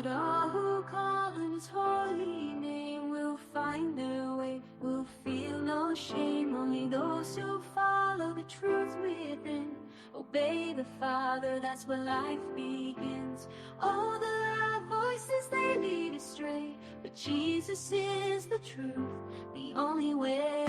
Not all who call on his holy name will find their way, will feel no shame. Only those who follow the truth within, obey the Father, that's where life begins. All the loud voices, they lead astray, but Jesus is the truth, the only way.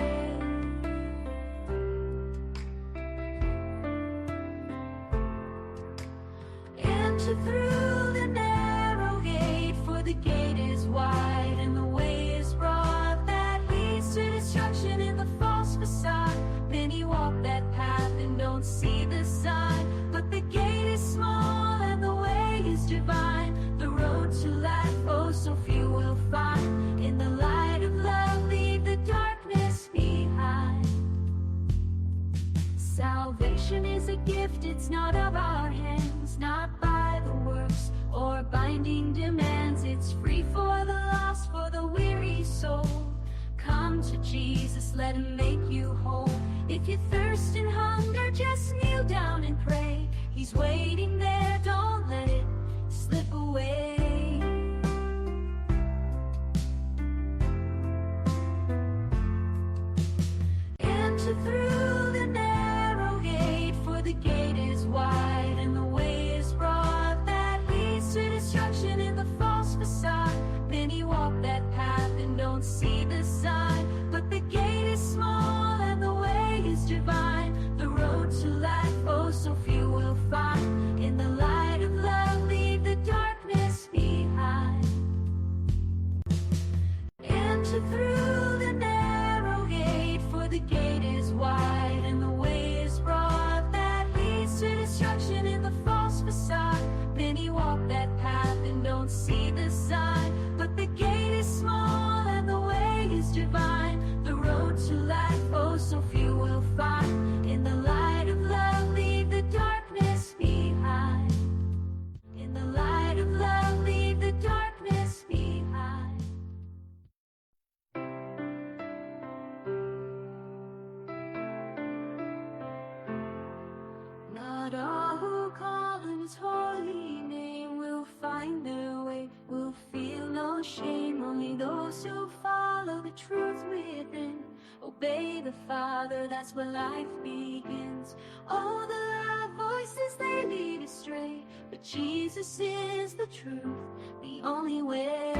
Enter through the narrow gate, for the gate is wide and the way is broad that leads to destruction in the false facade. Many walk that path and don't see the sign, but the gate is small and the way is divine. The road to life, oh, so few will find. In the light of love, leave the darkness behind. Salvation is a gift, it's not of our hands, not by the works or binding demands. It's free for the lost, for the weary soul. Come to Jesus, let him make you whole. If you thirst and hunger, just kneel down and pray. He's waiting there, don't let it slip away. Enter through the narrow gate, for the gate is wide and the way is broad that leads to destruction in the false facade. Many walk that path and don't see the sign, but the gate is small and the way is divine. The road to life, oh, so few will find. In the light of love, leave the darkness behind. Enter through the narrow gate, for the gate is wide and the way is broad that leads to destruction in the false facade. Many walk that path and don't see the sign, but the gate is small and the way is divine. The road to life, oh, so few will find. In the light of love, leave the darkness behind. In the light of love, leave the darkness behind. Not all who call on his holy name will find their way, will feel no shame. Only those who follow the truth within, obey the Father, that's where life begins. All the loud voices, they lead astray, but Jesus is the truth, the only way.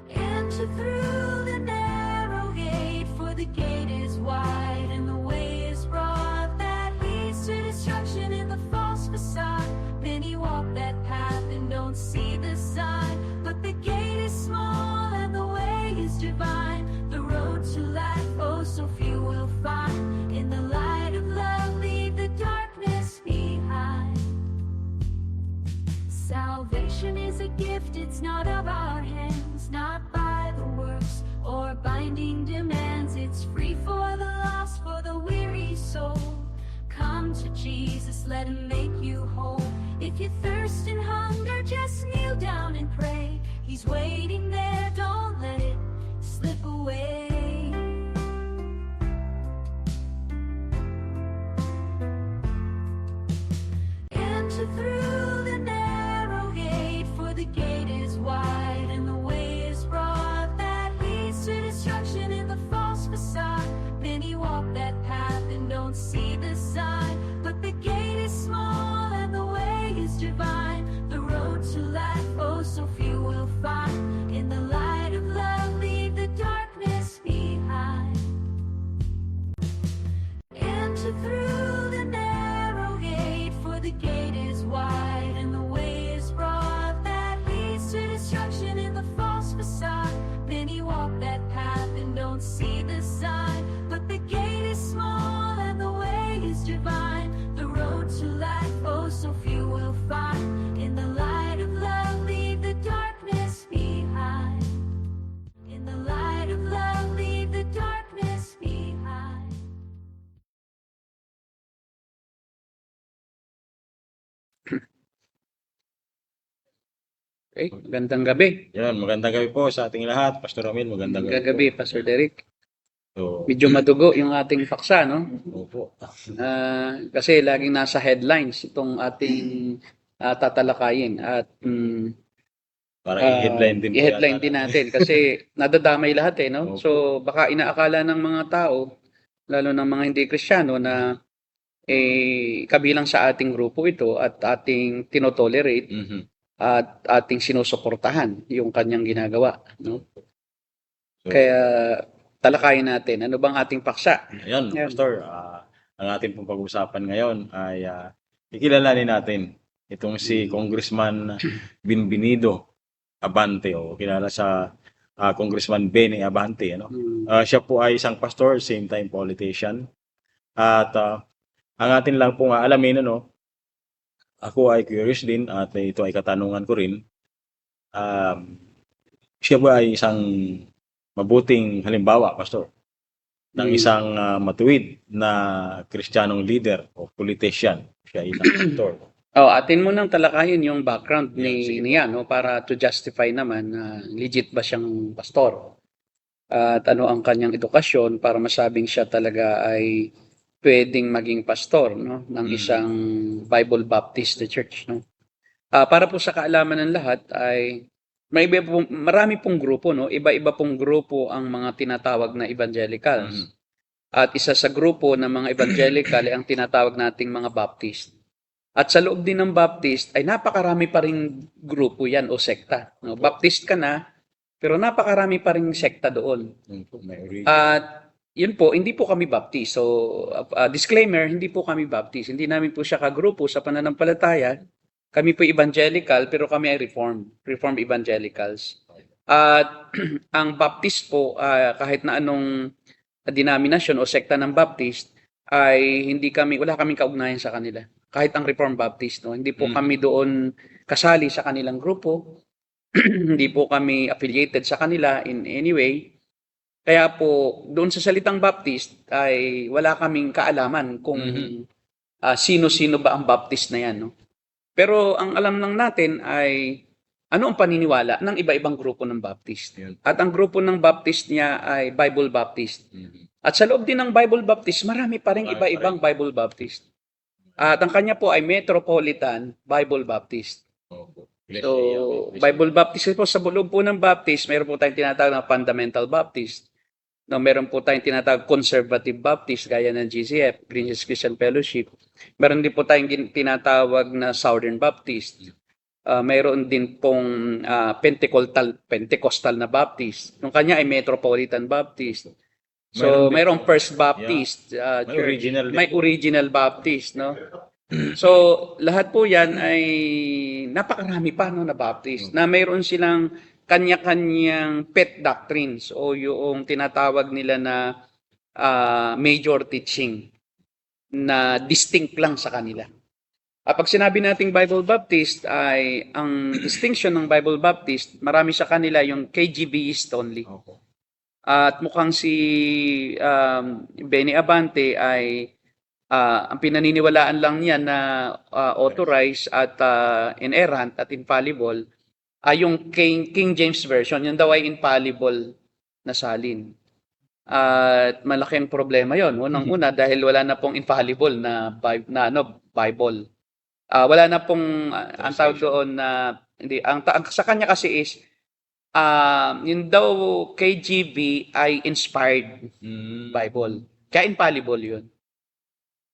Enter through the narrow gate, for the gate is wide and the way is broad that leads to destruction in the false facade. Many walk that path and don't see the sign, but the gate is small and the way is divine. The road to life, oh, so few will find. In the light of love, leave the darkness behind. Salvation is a gift, it's not of our hands, not by the works or binding demands. It's free for the lost, for the weary soul. Come to Jesus, let him make you whole. If you thirst and hunger, just kneel down and pray. He's waiting there, don't let it slip away. Enter through the narrow gate, for the gate is wide and the way is broad that leads to destruction in the false facade. Many walk that path and don't see the sign, but the gate is small and the way is divine. The road to life, oh, so few will find. In the light of love, leave the darkness behind. Enter through the narrow gate, for the gate is wide and the way is broad that leads to destruction in the false facade. Many walk that path and don't see the sign, but the gate is small and the way is divine. The road to life, oh, so few will find. In the light of love, leave the darkness behind. In the light of love, leave the darkness behind. Okay, magandang gabi. Yan, magandang gabi po sa ating lahat. Pastor Romil, magandang gabi Magandang gabi, Pastor Derek. So, Medyo madugo yung ating paksa, no? opo. Kasi laging nasa headlines itong ating tatalakayin at Para i-headline din po i-headline yata din natin. natin kasi nadadamay lahat no? Opo. So baka inaakala ng mga tao, lalo ng mga hindi Kristiyano na kabilang sa ating grupo ito at ating tinotolerate Mhm. at ating sinusuportahan yung kanyang ginagawa, no? So, Kaya talakayin natin ano bang ating paksa. ayan, Yan. Pastor, ang ating pong pag-usapan ngayon ay ikilalanin natin itong si Congressman Binbinido Abante o kilala sa Congressman Benny Abante. Ano? Siya po ay isang pastor, same time politician. At ang atin lang pong alamin, ano, ako ay curious din at ito ay katanungan ko rin. Siya ba ay isang mabuting halimbawa, Pastor, ng isang matuwid na Kristiyanong leader o politician? Siya ay isang pastor. Atin mo nang talakayin yung background Sige po. niya, no, para to justify naman na legit ba siyang pastor. At ano ang kanyang edukasyon para masabing siya talaga ay pwedeng maging pastor, no, ng isang Bible Baptist Church, no. Para po sa kaalaman ng lahat ay marami pong grupo, no, iba-iba pong grupo ang mga tinatawag na evangelicals. At isa sa grupo ng mga evangelical ay ang tinatawag nating mga Baptist. At sa loob din ng Baptist ay napakarami pa ring grupo yan o sekta. No? Baptist ka na, pero napakarami pa ring sekta doon. At yun po, hindi po kami Baptist. So, disclaimer, hindi po kami Baptist. Hindi namin po siya kagrupo sa pananampalataya. Kami po evangelical, pero kami ay Reformed Evangelicals. At ang Baptist po, kahit na anong denomination o sekta ng Baptist, ay wala kaming kaugnayan sa kanila. Kahit ang Reformed Baptist, no? Hindi po kami doon kasali sa kanilang grupo. Hindi po kami affiliated sa kanila in any way. Kaya po, doon sa salitang Baptist ay wala kaming kaalaman kung sino-sino ba ang Baptist na yan, no? Pero ang alam lang natin ay ano ang paniniwala ng iba-ibang grupo ng Baptist. At ang grupo ng Baptist niya ay Bible Baptist. At sa loob din ng Bible Baptist, marami pa rin iba-ibang Bible Baptist. At ang kanya po ay Metropolitan Bible Baptist. So, Bible Baptist po sa loob po ng Baptist, meron po tayong tinatawag na Fundamental Baptist. No, meron po tayong tinatawag Conservative Baptist gaya ng GCF, Green Hills Christian Fellowship. Meron din po tayong tinatawag na Southern Baptist. Mayroon din pong Pentecostal na Baptist. Yung kanya ay Metropolitan Baptist. So, mayroong First Baptist Church. May original Baptist, no? So, lahat po 'yan ay napakarami pa no na Baptist na mayroon silang kanya-kanyang pet doctrines o yung tinatawag nila na major teaching na distinct lang sa kanila. Pag sinabi nating Bible Baptist ay ang distinction ng Bible Baptist, marami sa kanila yung KGBist only. At mukhang si Benny Abante ay ang pinaniniwalaan lang niya na authorized at inerrant at infallible ay yung King James Version. Yun daw ay infallible na salin. At malaking problema yon. Unang-una dahil wala na pong infallible na Bible. Wala na pong ang tawag doon na hindi ang sa kanya kasi is yun daw KJV ay inspired Bible. Kaya infallible yun.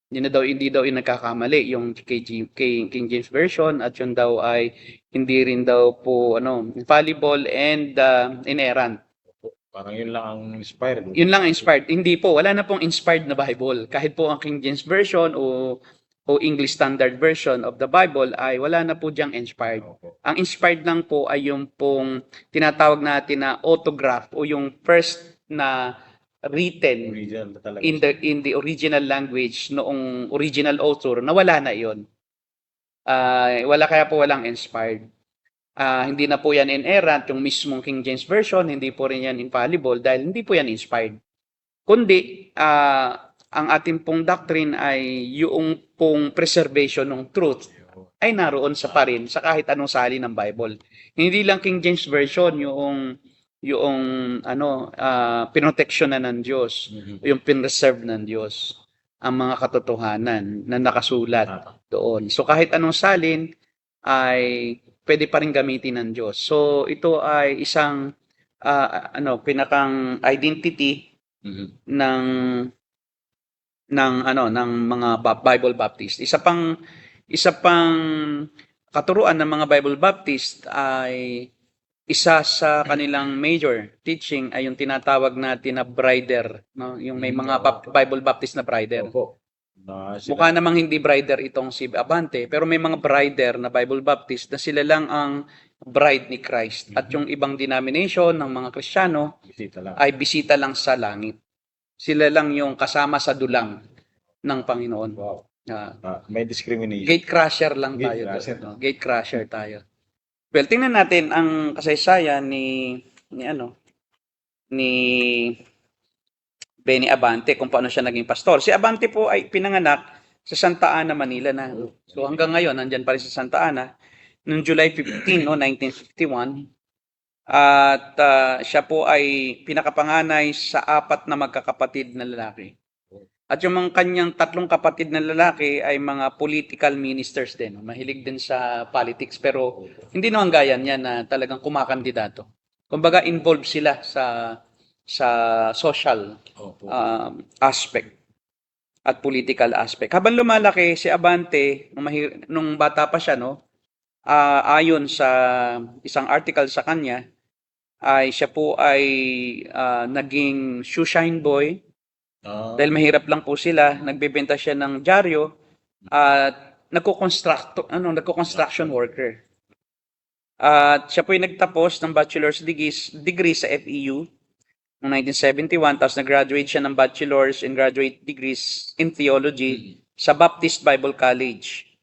Hindi daw yung nagkakamali yung King James Version at yun daw ay hindi rin daw po infallible and inerrant. Parang yun lang ang inspired. Yun lang ang inspired. Hindi po, wala na pong inspired na Bible. Kahit po ang King James Version o English Standard Version of the Bible ay wala na po diyang inspired. Ang inspired lang po ay yung pong tinatawag natin na autograph o yung first na written in the original language noong original author na wala na iyon. Kaya po walang inspired. Hindi na po yan inerrant, yung mismong King James Version, hindi po rin yan infallible dahil hindi po yan inspired. Kundi, ang ating pong doctrine ay yung pong preservation ng truth ay naroon sa pa rin sa kahit anong sali ng Bible. Hindi lang King James Version yung yung pinoteksyonan ng Diyos, yung pinreserve ng Diyos ang mga katotohanan na nakasulat doon. So kahit anong salin ay pwede pa rin gamitin ng Diyos. So ito ay isang pinakang identity ng ng mga Bible Baptist. Isa pang katuruan ng mga Bible Baptist ay isa sa kanilang major teaching ay yung tinatawag natin na brider, no? Yung may mga Bible Baptist na brider. Opo. Mukha namang hindi brider itong si Abante, pero may mga brider na Bible Baptist na sila lang ang bride ni Christ. At yung ibang denomination ng mga Kristiyano Bisita lang. ay bisita lang sa langit. Sila lang yung kasama sa dulang ng Panginoon. Wow. Ah, May discrimination. gate crusher lang Gate tayo. crusher. No? Gate crusher tayo. Well, tingnan natin ang kasaysayan ni Benny Abante kung paano siya naging pastor. Si Abante po ay pinanganak sa Santa Ana, Manila na. So hanggang ngayon, nandyan pa rin sa Santa Ana. Noong July 15, 1951. At siya po ay pinakapanganay sa 4 na magkakapatid na lalaki. At yung mga kanyang 3 kapatid na lalaki ay mga political ministers din. Mahilig din sa politics pero hindi naman gaya niya na talagang kumakandidato. Kumbaga involved sila sa social aspect at political aspect. Habang lumalaki si Abante, nung bata pa siya, ayon sa isang article sa kanya, ay siya po ay naging shoeshine boy. Dahil mahirap lang po sila, nagbebenta siya ng dyaryo at nagko-construction worker. At siya po ay nagtapos ng bachelor's degree sa FEU noong 1971, tapos nag-graduate siya ng bachelor's and graduate degrees in theology sa Baptist Bible College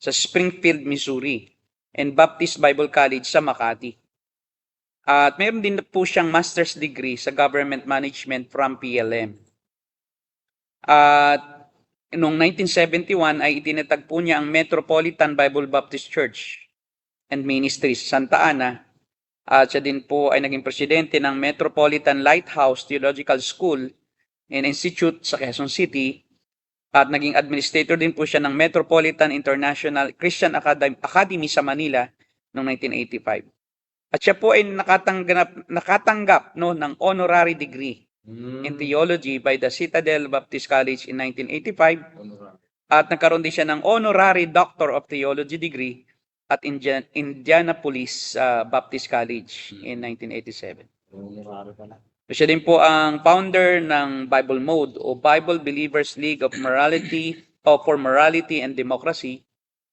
sa Springfield, Missouri, and Baptist Bible College sa Makati. At mayroon din po siyang master's degree sa government management from PLM. At noong 1971 ay itinatagpo niya ang Metropolitan Bible Baptist Church and Ministries sa Santa Ana. At siya din po ay naging presidente ng Metropolitan Lighthouse Theological School and Institute sa Quezon City. At naging administrator din po siya ng Metropolitan International Christian Academy sa Manila noong 1985. At siya po ay nakatanggap ng honorary degree in theology by the Citadel Baptist College in 1985 at nagkaroon din siya ng honorary Doctor of Theology degree at Indianapolis Baptist College in 1987. So, siya din po ang founder ng Bible Mode o Bible Believers League of for Morality and Democracy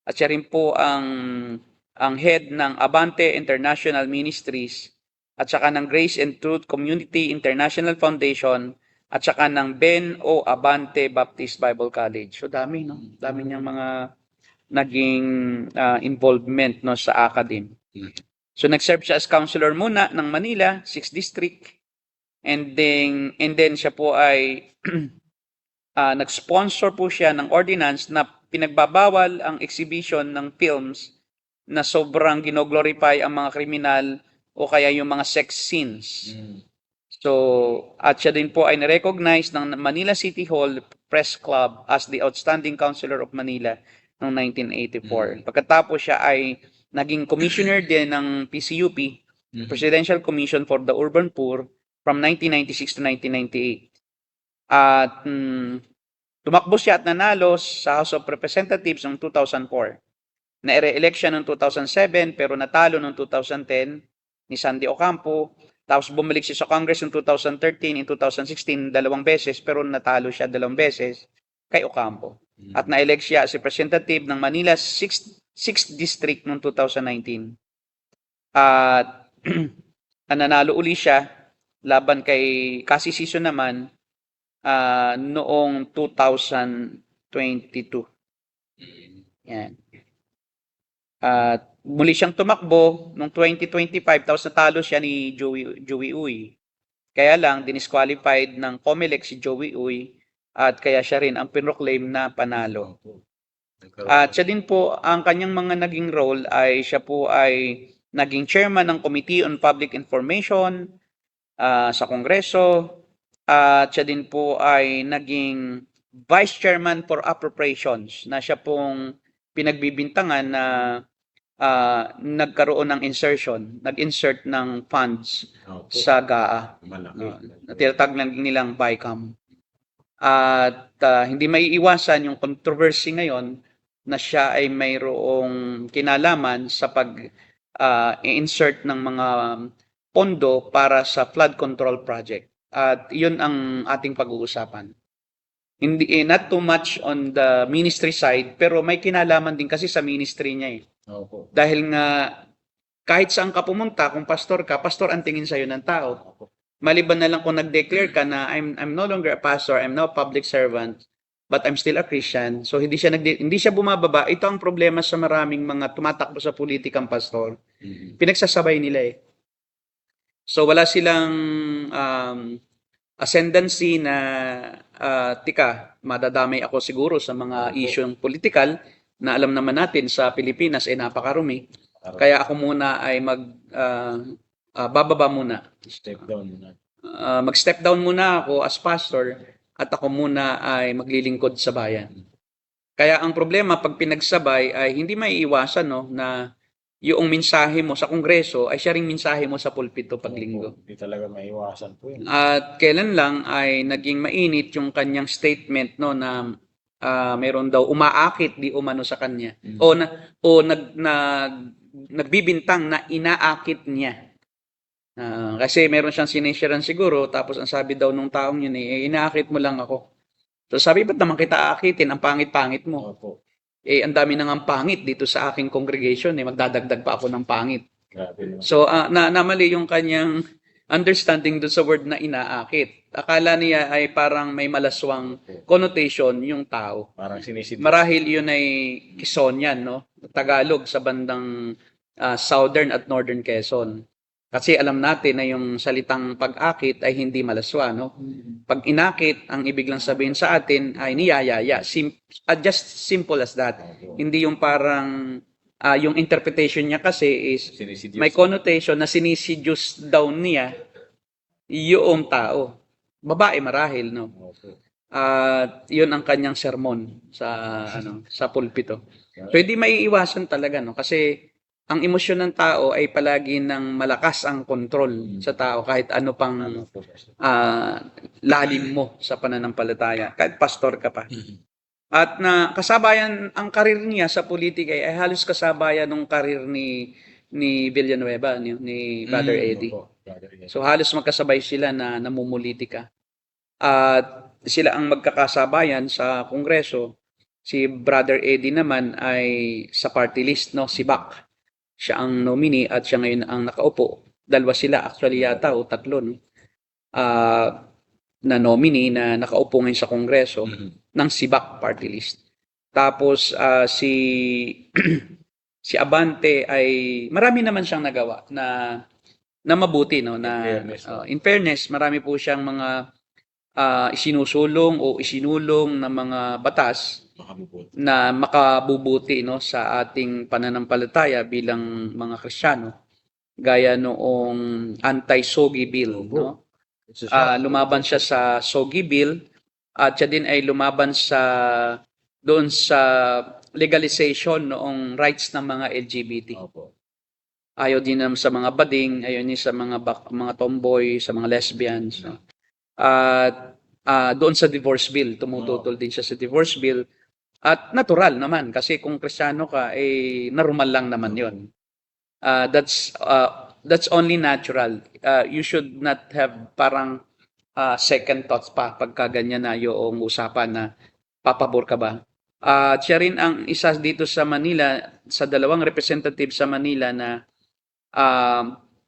at siya rin po ang head ng Abante International Ministries at saka ng Grace and Truth Community International Foundation, at saka ng Ben O. Abante Baptist Bible College. So dami, Dami niyang mga naging involvement sa academy. So nag-serve siya as counselor muna ng Manila, 6th District. And then siya po ay nag-sponsor po siya ng ordinance na pinagbabawal ang exhibition ng films na sobrang ginoglorify ang mga kriminal o kaya yung mga sex scenes. So, at siya din po ay na-recognize ng Manila City Hall Press Club as the Outstanding Counselor of Manila noong 1984. Pagkatapos siya ay naging commissioner din ng PCUP, Presidential Commission for the Urban Poor, from 1996 to 1998. At tumakbo siya at nanalo sa House of Representatives noong 2004. Na-re-elect siya noong 2007 pero natalo noong 2010 ni Sandy Ocampo. Tapos bumalik siya sa Congress noong 2013, in 2016, 2 beses, pero natalo siya 2 beses kay Ocampo. At na-elect siya as representative ng Manila 6th District noong 2019. At nanalo uli siya laban kay Cassie Sison naman noong 2022. Yan. At muli siyang tumakbo noong 2025 tapos natalo siya ni Joey Uy. Kaya lang dinisqualified ng COMELEC si Joey Uy at kaya siya rin ang pinroclaim na panalo. At siya din po ang kanyang mga naging role ay siya po ay naging chairman ng Committee on Public Information sa Kongreso, at siya din po ay naging Vice Chairman for Appropriations, na siya pong pinagbibintangan na nagkaroon ng nag-insert ng funds Opo. sa GAA. Malaki. Na tinatawag lang nilang BICAM. At hindi maiiwasan yung controversy ngayon na siya ay mayroong kinalaman sa pag-insert ng mga pondo para sa flood control project. At yun ang ating pag-uusapan. Hindi, not too much on the ministry side, pero may kinalaman din kasi sa ministry niya eh. Opo. Dahil nga, kahit saan ka pumunta, kung pastor ka, pastor ang tingin sa'yo ng tao. Opo. Maliban na lang kung nag-declare ka na I'm no longer a pastor, I'm now a public servant, but I'm still a Christian. So hindi siya bumababa. Ito ang problema sa maraming mga tumatakbo sa politikang pastor. Pinagsasabay nila eh. So wala silang ascendancy na madadamay ako siguro sa mga isyong politikal na alam naman natin sa Pilipinas ay napakarumi. Kaya ako muna ay bababa muna. Step down muna. Mag-step down muna ako as pastor at ako muna ay maglilingkod sa bayan. Kaya ang problema pag pinagsabay ay hindi maiiwasan no, na yung mensahe mo sa kongreso ay siya ring mensahe mo sa pulpito paglinggo. Hindi talaga maiwasan po yun. At kailan lang ay naging mainit yung kanyang statement no na meron daw umaakit di umano sa kanya o nagbibintang na inaakit niya. Kasi meron siyang sinisharan siguro tapos ang sabi daw nung taong yun inaakit mo lang ako. So sabi, ba't naman kita aakitin? Ang pangit-pangit mo. Opo. Ang dami nang ang pangit dito sa aking congregation. Magdadagdag pa ako ng pangit. Grabe naman. So, namali yung kanyang understanding doon sa word na inaakit. Akala niya ay parang may malaswang connotation yung tao. Parang sinisid. Marahil yun ay Quezonian, no? Tagalog sa bandang Southern at Northern Quezon. Kasi alam natin na yung salitang pag-akit ay hindi malaswa, no? Pag inakit, ang ibig lang sabihin sa atin ay niyayaya. Just simple as that. Hindi yung parang, yung interpretation niya kasi is, may connotation na sinisidyus daw niya yung tao. Babae marahil, no? Yun ang kanyang sermon sa pulpito. So hindi maiiwasan talaga, no? Kasi ang emosyon ng tao ay palagi ng malakas ang control sa tao kahit ano pang lalim mo sa pananampalataya, kahit pastor ka pa. At na kasabayan ang karir niya sa politika ay halos kasabayan ng karir ni Villanueva, ni Brother Eddie. So halos magkasabay sila na namumulitika. At sila ang magkakasabayan sa Kongreso. Si Brother Eddie naman ay sa party list, no, si Bac. Siya ang nominee at siya ngayon ang nakaupo. Dalawa sila actually yata o tatlo na nominee na nakaupo ngayon sa Kongreso ng SIBAC party list. Tapos si Abante ay marami naman siyang nagawa na mabuti, no, na in fairness marami po siyang mga isinusulong o isinulong na mga batas na makabubuti, no, sa ating pananampalataya bilang mga Kristiyano, gaya noong anti-SOGI bill, no? Lumaban siya sa SOGI bill at siya din ay lumaban doon sa legalization noong rights ng mga LGBT. Ayaw din naman sa mga bading, ayaw din sa mga tomboy, sa mga lesbians, no? At doon sa divorce bill, tumututol din siya sa divorce bill. At natural naman kasi kung Kristiyano ka normal lang naman 'yon. That's only natural. You should not have parang second thoughts pa pagka ganyan na yung usapan na papabor ka ba. Siya rin ang isa dito sa Manila, sa dalawang representative sa Manila na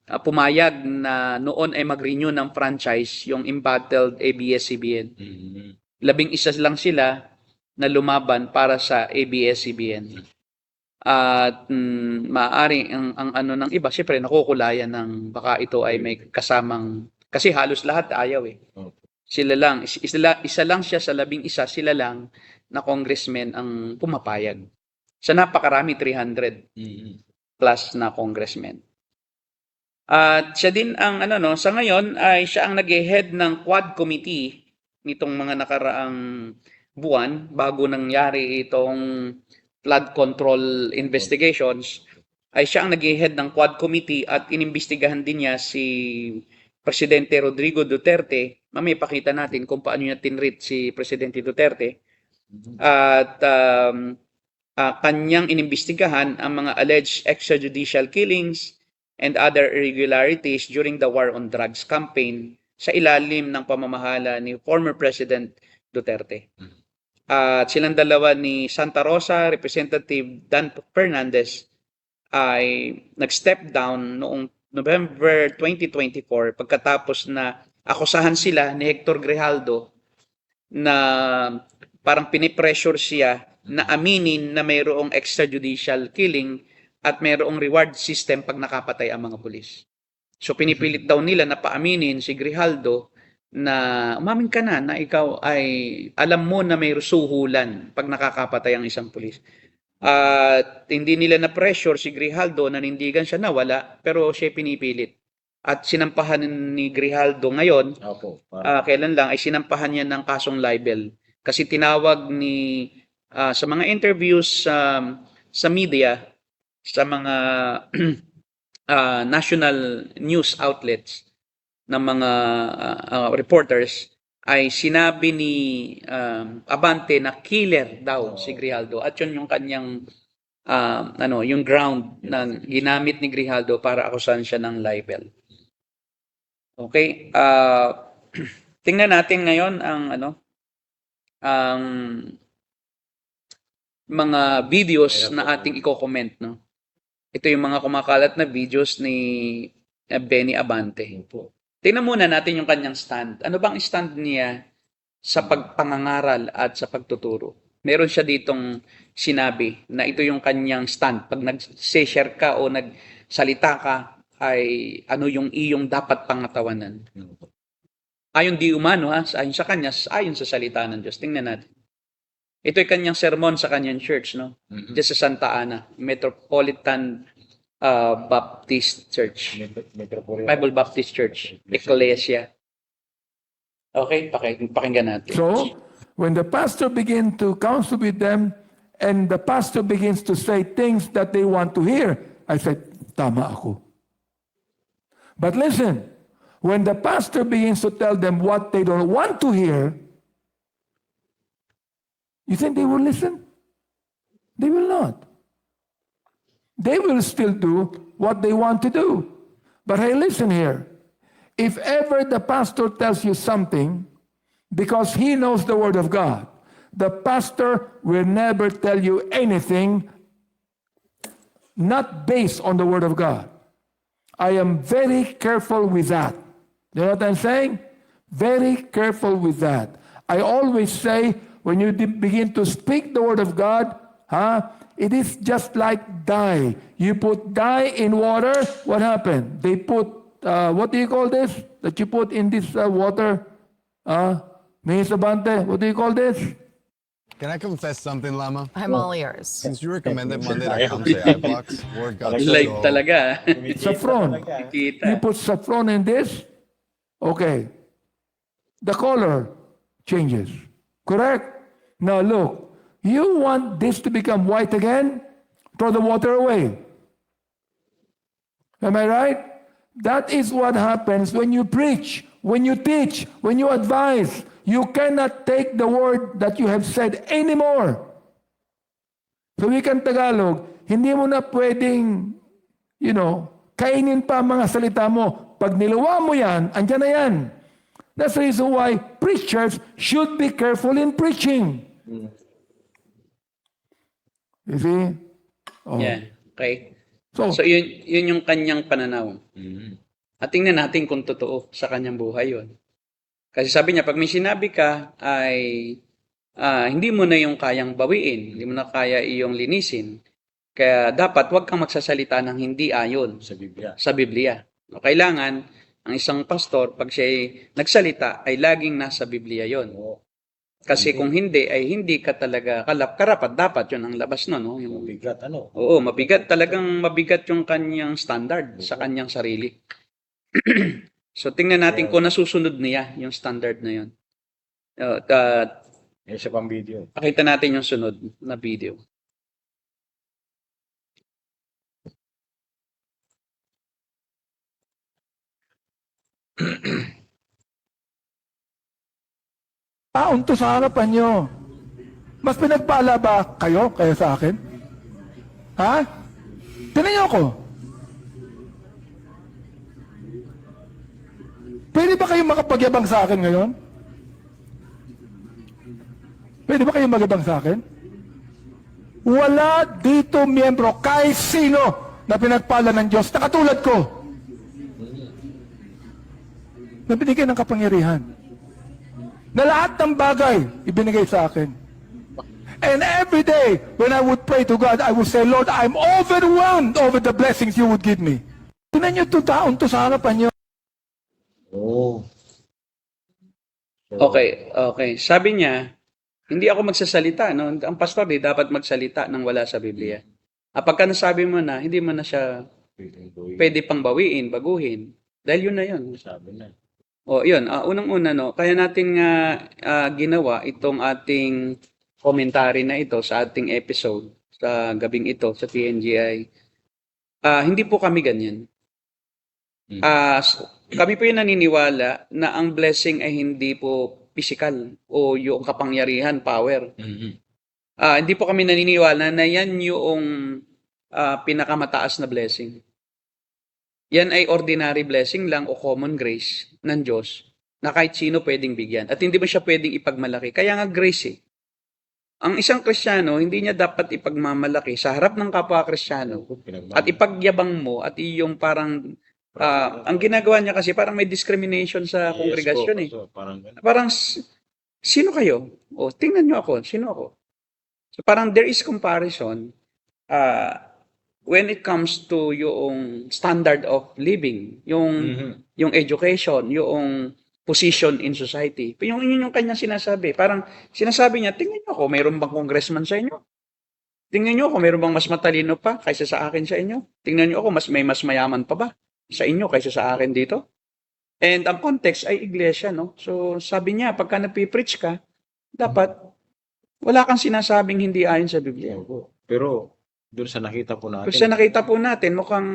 pumayag na noon ay mag-renew ng franchise yung embattled ABS-CBN. 11 lang sila na lumaban para sa ABS-CBN. At maaari ang ano ng iba, syempre nakukulayan ng baka ito ay may kasamang, kasi halos lahat ayaw eh. Sila lang, isa lang siya sa 11, sila lang na congressmen ang pumapayag. Sa napakarami, 300 plus na congressmen. At siya din ang sa ngayon ay siya ang nag-head ng Quad Committee nitong mga nakaraang buwan bago nangyari itong flood control investigations. Ay siya ang nag-head ng Quad Committee at inimbestigahan din niya si Presidente Rodrigo Duterte. Mamaya pakita natin kung paano niya tinreat si Presidente Duterte. At kanyang inimbestigahan ang mga alleged extrajudicial killings and other irregularities during the war on drugs campaign sa ilalim ng pamamahala ni former President Duterte. At silang dalawa ni Santa Rosa, Representative Dan Fernandez, ay nag-step down noong November 2024 pagkatapos na akusahan sila ni Hector Grijaldo na parang pinipressure siya na aminin na mayroong extrajudicial killing at mayroong reward system pag nakapatay ang mga pulis. So pinipilit daw nila na paaminin si Grijaldo na umamin ka na ikaw ay alam mo na may suhulan pag nakakapatay ang isang pulis. At hindi nila na pressure si Grijaldo, nanindigan siya na wala, pero siya pinipilit. At sinampahan ni Grijaldo ngayon, Opo. kailan lang ay sinampahan niya ng kasong libel. Kasi tinawag ni sa mga interviews sa media, sa mga national news outlets ng mga reporters, ay sinabi ni Abante na killer daw si Grijaldo at yun yung kanyang yung ground na ginamit ni Grijaldo para akusahan siya ng libel. Okay, tingnan natin ngayon ang ang mga videos na ating i-comment, no. Ito yung mga kumakalat na videos ni Benny Abante. Opo. Tingnan muna natin yung kanyang stand. Ano bang stand niya sa pagpangangaral at sa pagtuturo? Meron siya ditong sinabi na ito yung kanyang stand. Pag nag-share ka o nagsalita ka, ay ano yung iyong dapat pangatawanan. Ayon di umano, ayon sa kanya, ayon sa salita ng Diyos. Tingnan natin. Ito ay kanyang sermon sa kanyang church, no? Diyan sa Santa Ana, Metropolitan Baptist Church. Bible Baptist Church, Ecclesia. Okay, pakinggan natin. So, when the pastor begins to counsel with them, and the pastor begins to say things that they want to hear, I said, tama ako. But listen, when the pastor begins to tell them what they don't want to hear, you think they will listen? They will not. They will still do what they want to do. But hey, listen here. If ever the pastor tells you something, because he knows the Word of God, the pastor will never tell you anything not based on the Word of God. I am very careful with that. You know what I'm saying? Very careful with that. I always say, when you begin to speak the Word of God, it is just like dye. You put dye in water, what happened? They put, what do you call this? That you put in this water? Mr. Bante, what do you call this? Can I confess something, Lama? I'm all ears. Since you recommended Monday.com say iBlocks, word got Live so... talaga. Saffron. Kita. You put saffron in this, okay. The color changes. Correct? Now look, you want this to become white again? Throw the water away. Am I right? That is what happens when you preach, when you teach, when you advise. You cannot take the word that you have said anymore. So wikang Tagalog, hindi mo na pwedeng, kainin pa ang mga salita mo. Pag niluwa mo yan, andyan na yan. That's the reason why preachers should be careful in preaching. You see? Oh. Yan. Okay. So, So yun yung kanyang pananaw. At tingnan natin kung totoo sa kanyang buhay yun. Kasi sabi niya, pag may sinabi ka ay hindi mo na yung kayang bawiin, hindi mo na kaya iyong linisin. Kaya dapat wag kang magsasalita ng hindi ayon Sa Biblia. sa Biblia. O kailangan ang isang pastor pag siya nagsalita ay laging nasa Biblia yon. Kasi kung hindi, ay hindi ka talaga karapat dapat yun ang labas no, no? Yung, Bigat, ano? oo, mabigat. Talagang mabigat yung kanyang standard sa kanyang sarili. So, tingnan natin kung nasusunod niya yung standard na yun. Isa pang video. Pakita natin yung sunod na video. Taon to sa harapan nyo. Mas pinagpala ba kayo kaya sa akin? Ha? Tingnan niyo ako. Pwede ba kayong makapagyabang sa akin ngayon? Pwede ba kayong magyabang sa akin? Wala dito miyembro kahit sino na pinagpala ng Diyos na katulad ko. Na binigyan ng kapangyarihan. Na lahat ng bagay ibinigay sa akin. And every day, when I would pray to God, I would say, Lord, I'm overwhelmed over the blessings you would give me. Tingnan niyo itong taon to sa harapan niyo. Oh. Okay, okay. Sabi niya, hindi ako magsasalita. No? Ang pastor dapat magsalita nang wala sa Biblia. Pagka nasabi mo na, hindi mo na siya pwede pang bawiin, baguhin. Dahil yun na yun. Sabi na. O, yun. Unang-una, no, kaya natin nga ginawa itong ating commentary na ito sa ating episode sa gabing ito sa TNGI. Hindi po kami ganyan. Kami po yung naniniwala na ang blessing ay hindi po physical o yung kapangyarihan, power. Hindi po kami naniniwala na yan yung pinakamataas na blessing. Yan ay ordinary blessing lang o common grace ng Diyos na kahit sino pwedeng bigyan. At hindi mo siya pwedeng ipagmalaki. Kaya nga grace eh. Ang isang Kristiyano, hindi niya dapat ipagmamalaki sa harap ng kapwa Kristiyano at ipagyabang mo at iyong parang ang ginagawa niya kasi parang may discrimination sa kongregasyon eh. Parang sino kayo? O tingnan niyo ako, sino ako? So parang there is comparison when it comes to yung standard of living, yung education, yung position in society. Yung kanyang sinasabi. Parang sinasabi niya, tingnan niyo ako, mayroon bang congressman sa inyo? Tingnan niyo ako, mayroon bang mas matalino pa kaysa sa akin sa inyo? Tingnan niyo ako, may mas mayaman pa ba sa inyo kaysa sa akin dito? And ang context ay iglesia, no? So sabi niya, pagka nagpipreach ka, dapat wala kang sinasabing hindi ayon sa Biblia. Pero doon sa nakita po natin. Kasi nakita po natin, mukhang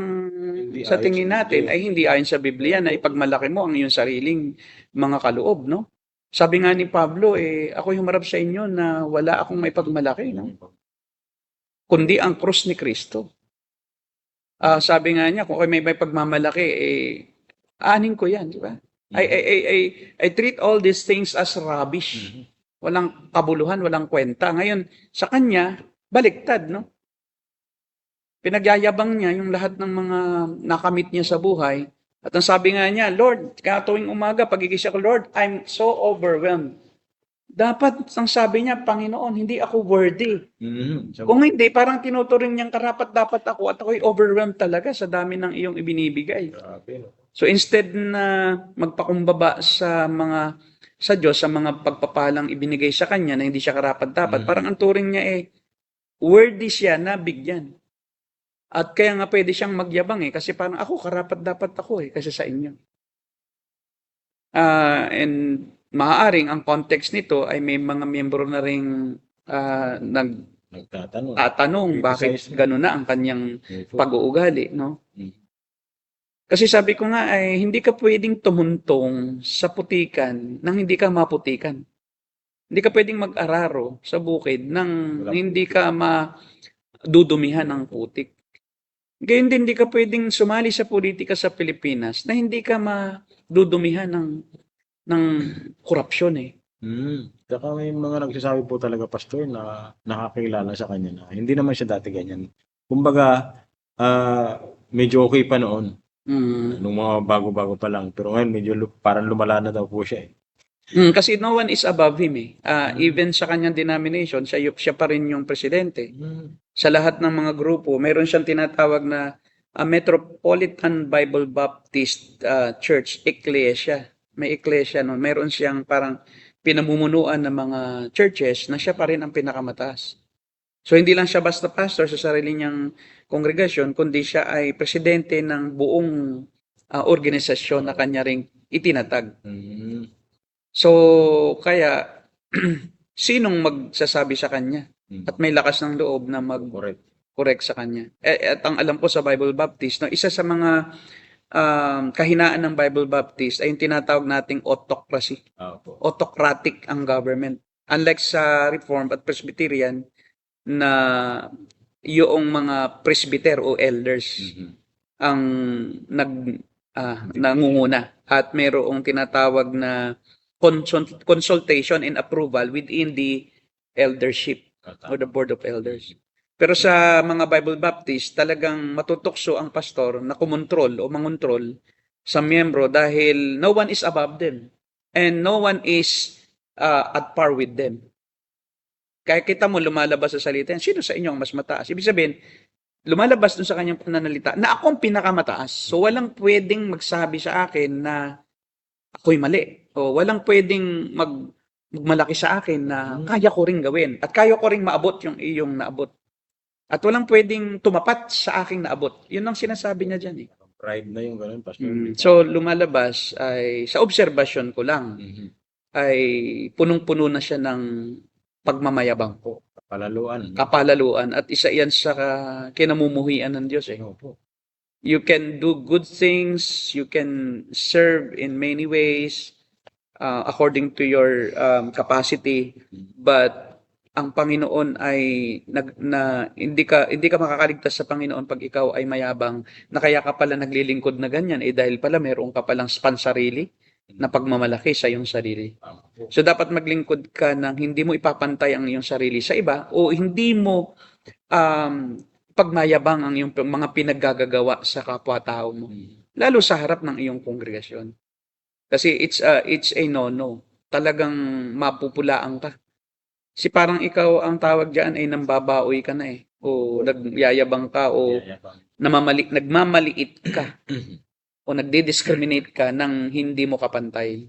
Hindi sa ayon tingin sa natin Biblia. ay hindi ayon sa Biblia na ipagmalaki mo ang iyong sariling mga kaloob, no? Sabi nga ni Pablo, ako humarap sa inyo na wala akong maipagmalaki, no? Kundi ang krus ni Kristo. Sabi nga niya, kung may pagmamalaki, aanin ko yan, di ba? I treat all these things as rubbish. Walang kabuluhan, walang kwenta. Ngayon, sa kanya, baliktad, no? Pinagyayabang niya yung lahat ng mga nakamit niya sa buhay. At ang sabi nga niya, Lord, tuwing umaga, pagigising ko, Lord, I'm so overwhelmed. Dapat, ang sabi niya, Panginoon, hindi ako worthy. Kung hindi, parang tinuturing niyang karapat-dapat ako at ako'y overwhelmed talaga sa dami ng iyong ibinibigay. So instead na magpakumbaba sa Diyos, sa mga pagpapalang ibinigay sa kanya na hindi siya karapat-dapat, parang ang turing niya worthy siya na bigyan. At kaya nga pwede siyang magyabang kasi parang ako, karapat-dapat ako kasi sa inyo. And maaaring ang context nito ay may mga miyembro na ring nagtatanong bakit gano'n na ang kanyang pag-uugali, no? Kasi sabi ko nga hindi ka pwedeng tumuntong sa putikan nang hindi ka maputikan. Hindi ka pwedeng mag-araro sa bukid nang hindi ka madudumihan ng putik. Gayon din, hindi ka pwedeng sumali sa politika sa Pilipinas na hindi ka madudumihan ng korupsyon Saka may mga nagsasabi po talaga, Pastor, na nakakilala sa kanya na hindi naman siya dati ganyan. Kumbaga, medyo okay pa noon. Nung mga bago-bago pa lang. Pero ngayon, medyo parang lumala na daw po siya Kasi no one is above him even sa kanyang denomination, siya pa rin yung presidente. Sa lahat ng mga grupo, mayroon siyang tinatawag na Metropolitan Bible Baptist Church, Ecclesia. May Ecclesia, no? Mayroon siyang parang pinamumunuan ng mga churches na siya pa rin ang pinakamataas. So hindi lang siya basta pastor sa sarili niyang kongregasyon, kundi siya ay presidente ng buong organisasyon na kanya ring itinatag. Mhm. So kaya sinong magsasabi sa kanya at may lakas ng loob na Correct. mag-correct sa kanya? At ang alam ko sa Bible Baptist, no, isa sa mga kahinaan ng Bible Baptist ay yung tinatawag nating autocracy. Opo. Autocratic ang government. Unlike sa Reformed at Presbyterian na yung mga presbyter o elders Mhm. ang nangunguna at mayroong tinatawag na consultation and approval within the eldership or the board of elders. Pero sa mga Bible Baptist, talagang matutukso ang pastor na kumontrol o mangontrol sa miyembro dahil no one is above them and no one is at par with them. Kaya kita mo lumalabas sa salita, sino sa inyo ang mas mataas? Ibig sabihin, lumalabas dun sa kanyang pananalita na ako ang pinakamataas. So walang pwedeng magsabi sa akin na ako'y mali. O walang pwedeng magmalaki sa akin na kaya ko ring gawin at kaya ko ring maabot yung iyong naabot. At walang pwedeng tumapat sa aking naabot. Yun ang sinasabi niya dyan. Pride na yung ganun, Pastor. So lumalabas ay sa obserbasyon ko lang Mhm. ay punong-puno na siya ng pagmamayabang po, Palaluan. kapalaluan at isa yan sa kinamumuhian ng Diyos. Opo. You can do good things, you can serve in many ways according to your capacity, but ang Panginoon ay hindi ka makakaligtas sa Panginoon pag ikaw ay mayabang na kaya ka pala naglilingkod na ganyan dahil pala meron ka palang pansarili na pagmamalaki sa iyong sarili. So dapat maglingkod ka nang hindi mo ipapantay ang iyong sarili sa iba o hindi mo pagmayabang ang iyong mga pinaggagawa sa kapwa-tao mo, lalo sa harap ng iyong kongregasyon. Kasi it's a no-no. Talagang mapupulaan ka. Si parang ikaw ang tawag diyan ay nambabaoy ka na o nagyayabang ka o nagmamaliit ka o nagdi-discriminate ka nang hindi mo kapantay.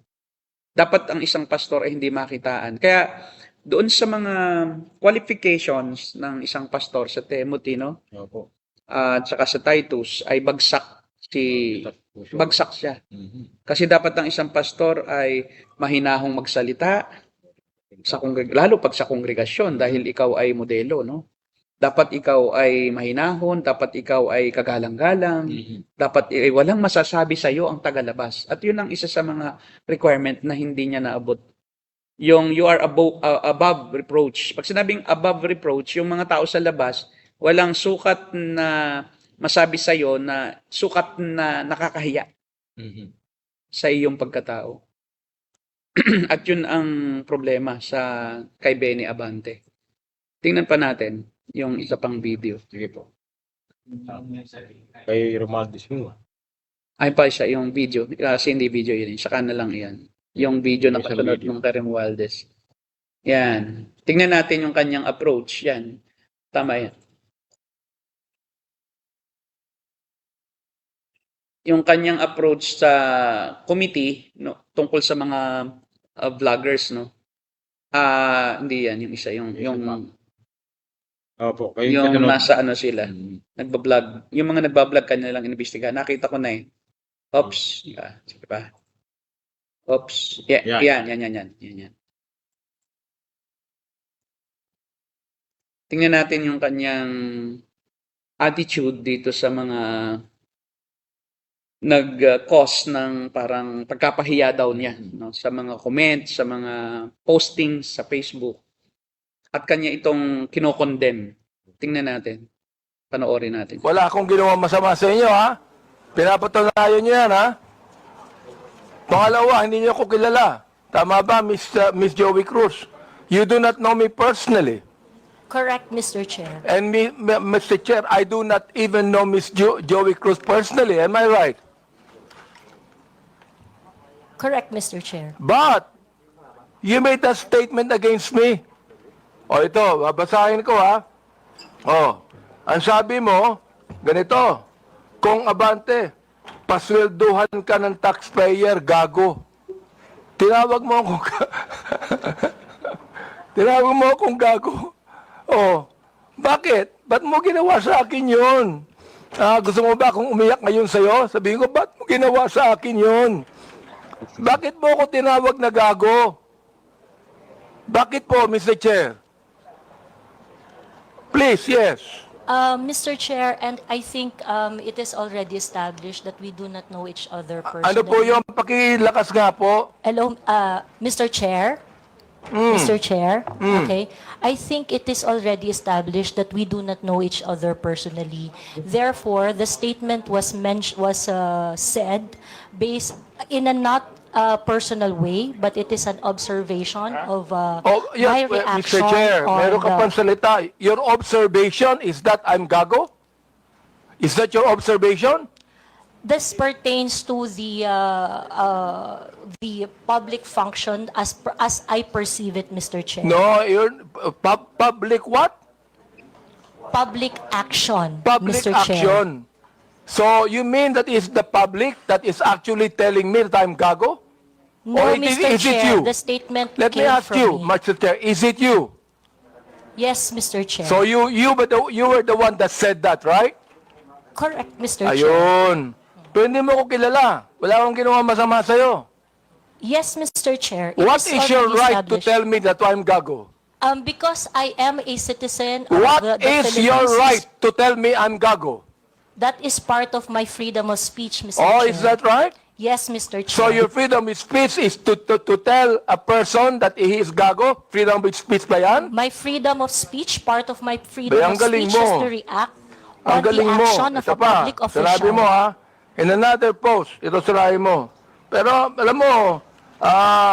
Dapat ang isang pastor ay hindi makitaan. Kaya doon sa mga qualifications ng isang pastor sa Timothy, no? Opo. At saka sa Titus ay bagsak siya. Mhm. Kasi dapat ang isang pastor ay mahinahong magsalita lalo pag sa kongregasyon dahil ikaw ay modelo, no? Dapat ikaw ay mahinahon, dapat ikaw ay kagalang-galang, dapat walang masasabi sa iyo ang tagalabas. At yun ang isa sa mga requirement na hindi niya naabot. Yung you are above reproach. Pag sinabing above reproach, yung mga tao sa labas, walang sukat na masabi sa iyo na sukat na nakakahiya Mhm. sa iyong pagkatao. At yun ang problema sa kay Benny Abante. Tingnan pa natin yung isa pang video. Sige po. Kay Romualdez yun. Ay pa siya yung video. Kasi hindi video yun. Saka na lang yan. Yung video na Isang kasunod video. ng Karen Waldes. Yan. Tingnan natin yung kanyang approach. Yan. Tama yan. Yung kanyang approach sa committee, no, tungkol sa mga vloggers, no. Hindi yan yung isa, yung Opo. Kayo yung kasunod. nasa ano sila, Mhm. nagba-vlog. Yung mga nagba-vlog kanya lang inimbestigahan. Nakita ko na Oops. Sige pa. Oops. Yan. Yan. Tingnan natin yung kanyang attitude dito sa mga nag-cause ng parang pagkapahiya daw niya, no, sa mga comments, sa mga postings sa Facebook. At kanya itong kinokondem. Tingnan natin. Panoorin natin. Wala akong ginawa masama sa inyo, ha? Pinapatunayan niyo yan, ha? Pangalawa, hindi niyo ako kilala. Tama ba, Miss Joey Cruz? You do not know me personally. Correct, Mr. Chair. And Mr. Chair, I do not even know Miss Joey Cruz personally. Am I right? Correct, Mr. Chair. But, you made a statement against me. O ito, babasahin ko, ha? O, ang sabi mo, ganito, kung Abante, paswelduhan ka ng taxpayer, gago. Tinawag mo ako Tinawag mo akong gago. Oh, bakit? Ba't mo ginawa sa akin yun? Gusto mo ba akong umiyak ngayon sa'yo? Sabihin ko, ba't mo ginawa sa akin yun? Bakit mo ako tinawag na gago? Bakit po, Mr. Chair? Please, yes. Mr. Chair, and I think it is already established that we do not know each other personally. Ano po yung pakilakas nga po? Hello, Mr. Chair? Mr. Chair? Okay. I think it is already established that we do not know each other personally. Therefore, the statement was said based in a not personal way, but it is an observation of my reaction Mr. Chair, on meron ka the- pang salita. Your observation is that I'm gago? Is that your observation? This pertains to the public function as I perceive it, Mr. Chair. No, you're public what? Public action, Public Mr. Chair. action. So you mean that is the public that is actually telling me that I'm gago? No, Or is Mr. it Chair, you? the statement Let me came ask from you, me. Mr. Chair, is it you? Yes, Mr. Chair. So you were the one that said that, right? Correct, Mr. Chair. Ayun. Pero hindi mo ko kilala. Wala akong ginawa masama sa'yo. Yes, Mr. Chair. It What is your already right to established. tell me that I'm gago? Because I am a citizen of What the is Philippines. your right to tell me I'm gago? That is part of my freedom of speech, Mr. Oh, Chair. is that right? Yes, Mr. Chair. So your freedom of speech is to tell a person that he is gago? Freedom of speech ba yan? My freedom of speech, part of my freedom Bay, ang of galing speech is mo. to react Ang on the galing mo. action of Ito a pa, public official. sinabi mo ha, in another post, ito sinabi mo. Pero alam mo,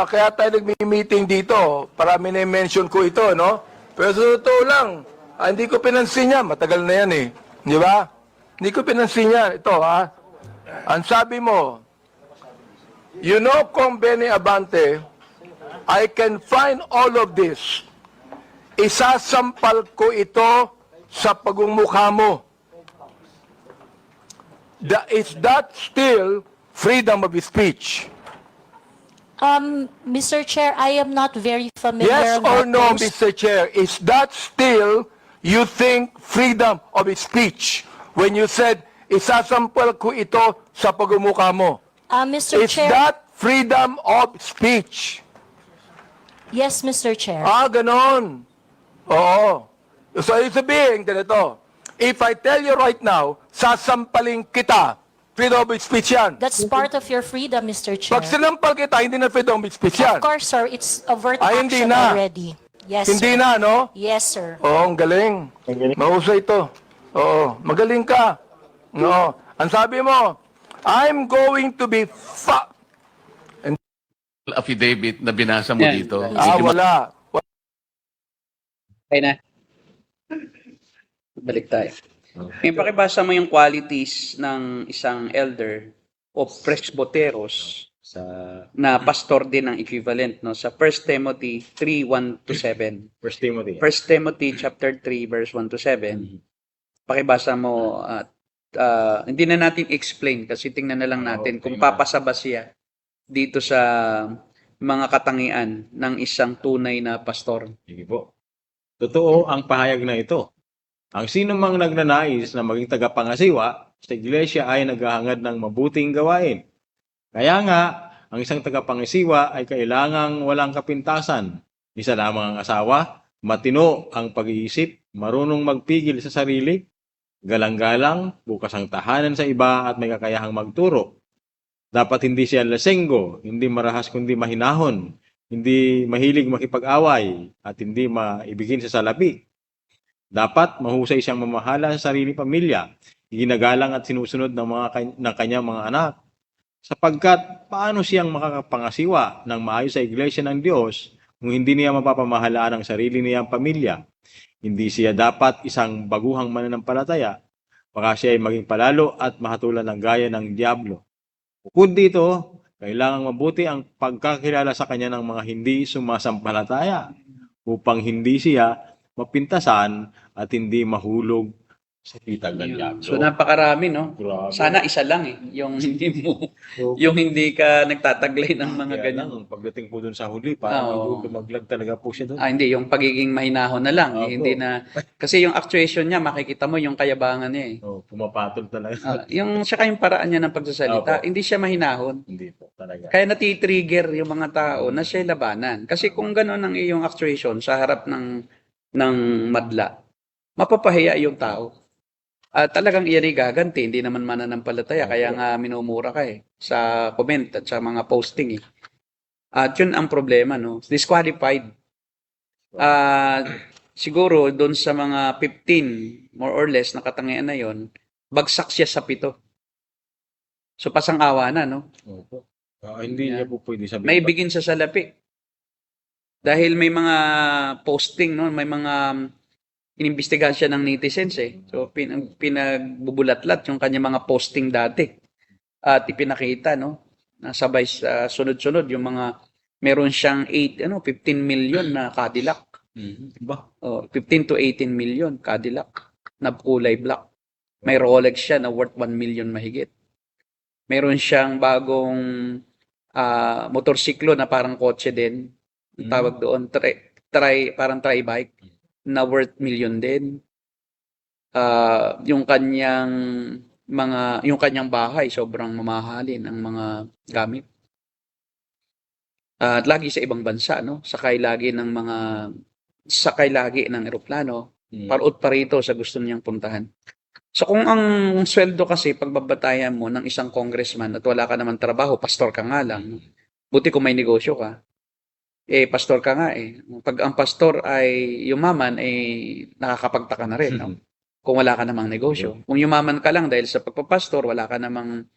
kaya tayo nagmi-meeting dito, para mini-mention ko ito, no? Pero sa totoo lang, hindi ko pinansin yan, matagal na yan eh. Di ba? Hindi ko pinansin yan. Ito ha, ang sabi mo, you know, Kong Benny Abante, I can find all of this. Isasampal ko ito sa pagmumukha mo. Is that still freedom of speech? Mr. Chair, I am not very familiar Yes with or that no, post. Mr. Chair? Is that still, you think, freedom of speech? When you said, isasampal ko ito sa pagmumukha mo. Mr. Is Chair, that freedom of speech? yes, Mr. Chair. Ganon. Oo. So, ibig sabihin, ganito. If I tell you right now, sasampaling kita, freedom of speech yan. That's part of your freedom, Mr. Chair. Pag sinampal kita, hindi na freedom of speech yan. Of course, sir, it's overt Ay, hindi action na. already. Yes, Hindi sir. na, no? Yes, sir. Oo, ang galing. Mahusay ito. Oo, magaling ka. No. Ang sabi mo, I'm going to be affidavit na binasa mo Yan. dito. wala. Okay na. Balik tayo. Yung pakibasa mo yung qualities ng isang elder o presbyteros Sa na pastor din ng equivalent no sa 1 Timothy 3:1-7. 1 Timothy. 1 Timothy chapter 3 verse 1-7. Pakibasa mo at hindi na natin explain kasi tingnan na lang natin Okay, kung ma'am. papasa ba siya dito sa mga katangian ng isang tunay na pastor. Sige po. Totoo ang pahayag na ito. Ang sino mang nagnanais na maging tagapangasiwa sa iglesia ay naghahangad ng mabuting gawain. Kaya nga, ang isang tagapangasiwa ay kailangang walang kapintasan. Isa lamang ang asawa, matino ang pag-iisip, marunong magpigil sa sarili, galang-galang, bukas ang tahanan sa iba at may kakayahang magturo. Dapat hindi siya lasenggo, hindi marahas kundi mahinahon, hindi mahilig makipag-away at hindi maibigin sa salapi. Dapat mahusay siyang mamahala sa sarili pamilya, ginagalang at sinusunod ng kanyang mga anak. Sapagkat paano siyang makakapangasiwa ng maayos sa iglesia ng Diyos kung hindi niya mapapamahalaan ang sarili niyang pamilya? Hindi siya dapat isang baguhang mananampalataya, baka siya ay maging palalo at mahatulan ng gaya ng Diablo. Bukod dito, kailangang mabuti ang pagkakilala sa kanya ng mga hindi sumasampalataya upang hindi siya mapintasan at hindi mahulog Sa Pitag ng Diablo. So napakarami, no? Grabe. Sana isa lang eh, yung hindi mo, yung hindi ka nagtataglay ng mga Kaya ganyan. lang, pagdating po dun sa huli, parang Oo. lumaglag talaga po siya doon. Hindi, yung pagiging mahinahon na lang. Opo. Hindi na, kasi yung actuation niya, makikita mo yung kayabangan niya eh. Oh, pumapatol talaga. Saka yung paraan niya ng pagsasalita, Opo. hindi siya mahinahon. Hindi po talaga. Kaya natitrigger yung mga tao na siya'y labanan. Kasi kung gano'n ang iyong actuation sa harap ng madla, mapapahiya yung tao. At talagang iyan ay gaganti, hindi naman mananampalataya. Kaya nga minumura ka eh, sa comment at sa mga posting eh. At yun ang problema, no? Disqualified. Siguro doon sa mga 15, more or less, nakatangian na yon, bagsak siya sa 7. So pasang-awa na, no? Opo. Hindi niya po pwede sabihin. May bigin sa salapi. Dahil may mga posting, no? May mga inimbestigahan siya ng netizens eh. So pinagbubulatlat yung kanya mga posting dati. At ipinakita, no? Nasabay sa sunod-sunod yung mga meron siyang 15 million na Cadillac. Diba? 15 to 18 million Cadillac na kulay black. May Rolex siya na worth 1 million mahigit. Meron siyang bagong motorsiklo na parang kotse din. Ang tawag doon, parang tri-bike na worth million din. Yung kanyang bahay sobrang mamahalin ang mga gamit. At lagi sa ibang bansa, no? Sakay lagi ng eroplano, parot pa rito sa gusto niyang puntahan. So kung ang sweldo kasi pagbabatayan mo ng isang congressman at wala ka naman trabaho, pastor ka nga lang. Buti kung may negosyo ka. Pastor ka nga eh. Pag ang pastor ay yumaman, nakakapagtaka na rin. No? Kung wala ka namang negosyo. Kung yumaman ka lang dahil sa pagpapastor, wala ka namang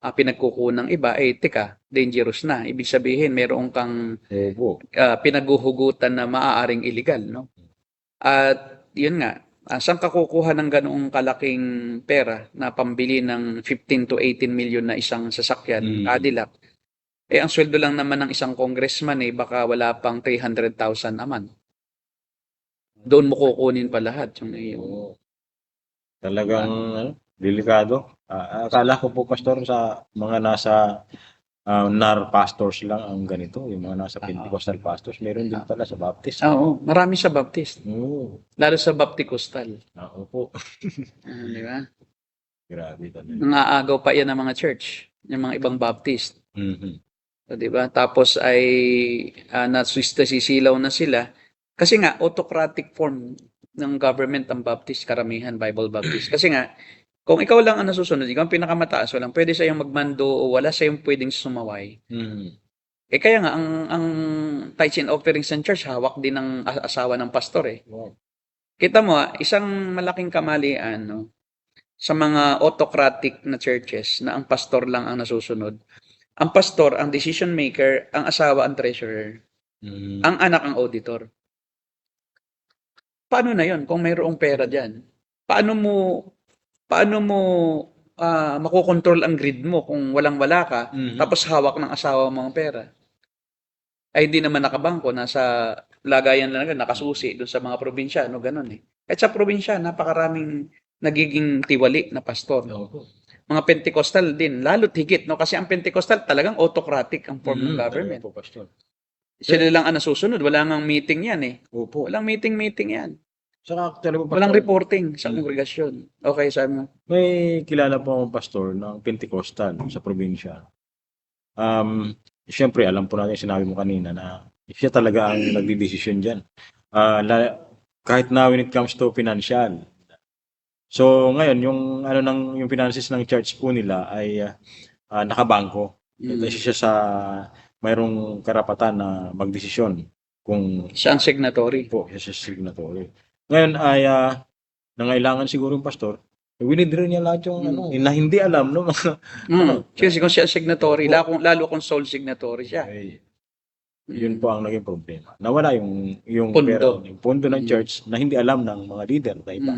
pinagkukunang iba, teka, dangerous na. Ibig sabihin, meron kang pinaghuhugutan na maaaring illegal. No? At yun nga, saan ka kukuha ng ganoong kalaking pera na pambili ng 15 to 18 million na isang sasakyan, Cadillac? Ang sweldo lang naman ng isang congressman baka wala pang 300,000 a month. Doon mo kukunin pa lahat yung Talagang delikado. Akala ko po, Pastor, sa mga nasa NAR pastors lang ang ganito. Yung mga nasa Pentecostal pastors, meron din pala sa Baptist. Oo, marami sa Baptist. Lalo sa Bapticostal. Opo. Di ba? Grabe talaga. Nangaagaw pa yan ng mga church, yung mga ibang Baptist. So, di ba? Tapos ay nasisilaw na sila. Kasi nga, autocratic form ng government ang Baptist, karamihan, Bible Baptist. Kasi nga, kung ikaw lang ang nasusunod, ikaw ang pinakamataas, walang pwede sa iyong magmando o wala sa iyong pwedeng sumaway. Kaya nga, ang tithes and offerings ng church, hawak din ng asawa ng pastor eh. Kita mo, isang malaking kamalian, no? Sa mga autocratic na churches na ang pastor lang ang nasusunod. Ang pastor, ang decision maker, ang asawa, ang treasurer. Ang anak, ang auditor. Paano na yon kung mayroong pera dyan? Paano mo makokontrol ang grid mo kung walang-wala ka, tapos hawak ng asawa ang mga pera? Ay hindi naman nakabangko, nasa lagayan lang, nakasusi doon sa mga probinsya, no, ganun eh. At sa probinsya, napakaraming nagiging tiwali na pastor. Mga Pentecostal din, lalo't higit, no? Kasi ang Pentecostal talagang autocratic ang form ng government. Po, Pastor. Sila lang ang nasusunod, wala nang meeting yan eh. Opo. Walang meeting yan. Saka talaga, Pastor, Walang reporting sa kongregasyon. Okay, sabi mo. may kilala po akong pastor ng Pentecostal sa probinsya. Siyempre, alam po natin, sinabi mo kanina na siya talaga ang nagdidesisyon dyan. Kahit na when it comes to financial. So, ngayon, yung finances ng church po nila ay nakabangko. Kasi siya sa mayroong karapatan na magdesisyon kung Siya ang signatory. po, siya signatory. Ngayon ay nangailangan siguro yung pastor, winidraw niya lahat yung na hindi alam, no? Kasi kung siya ang signatory, lalo kung sole signatory siya. Yun po ang naging problema. Nawala yung Pondo. pera, yung pondo ng church na hindi alam ng mga leader na iba.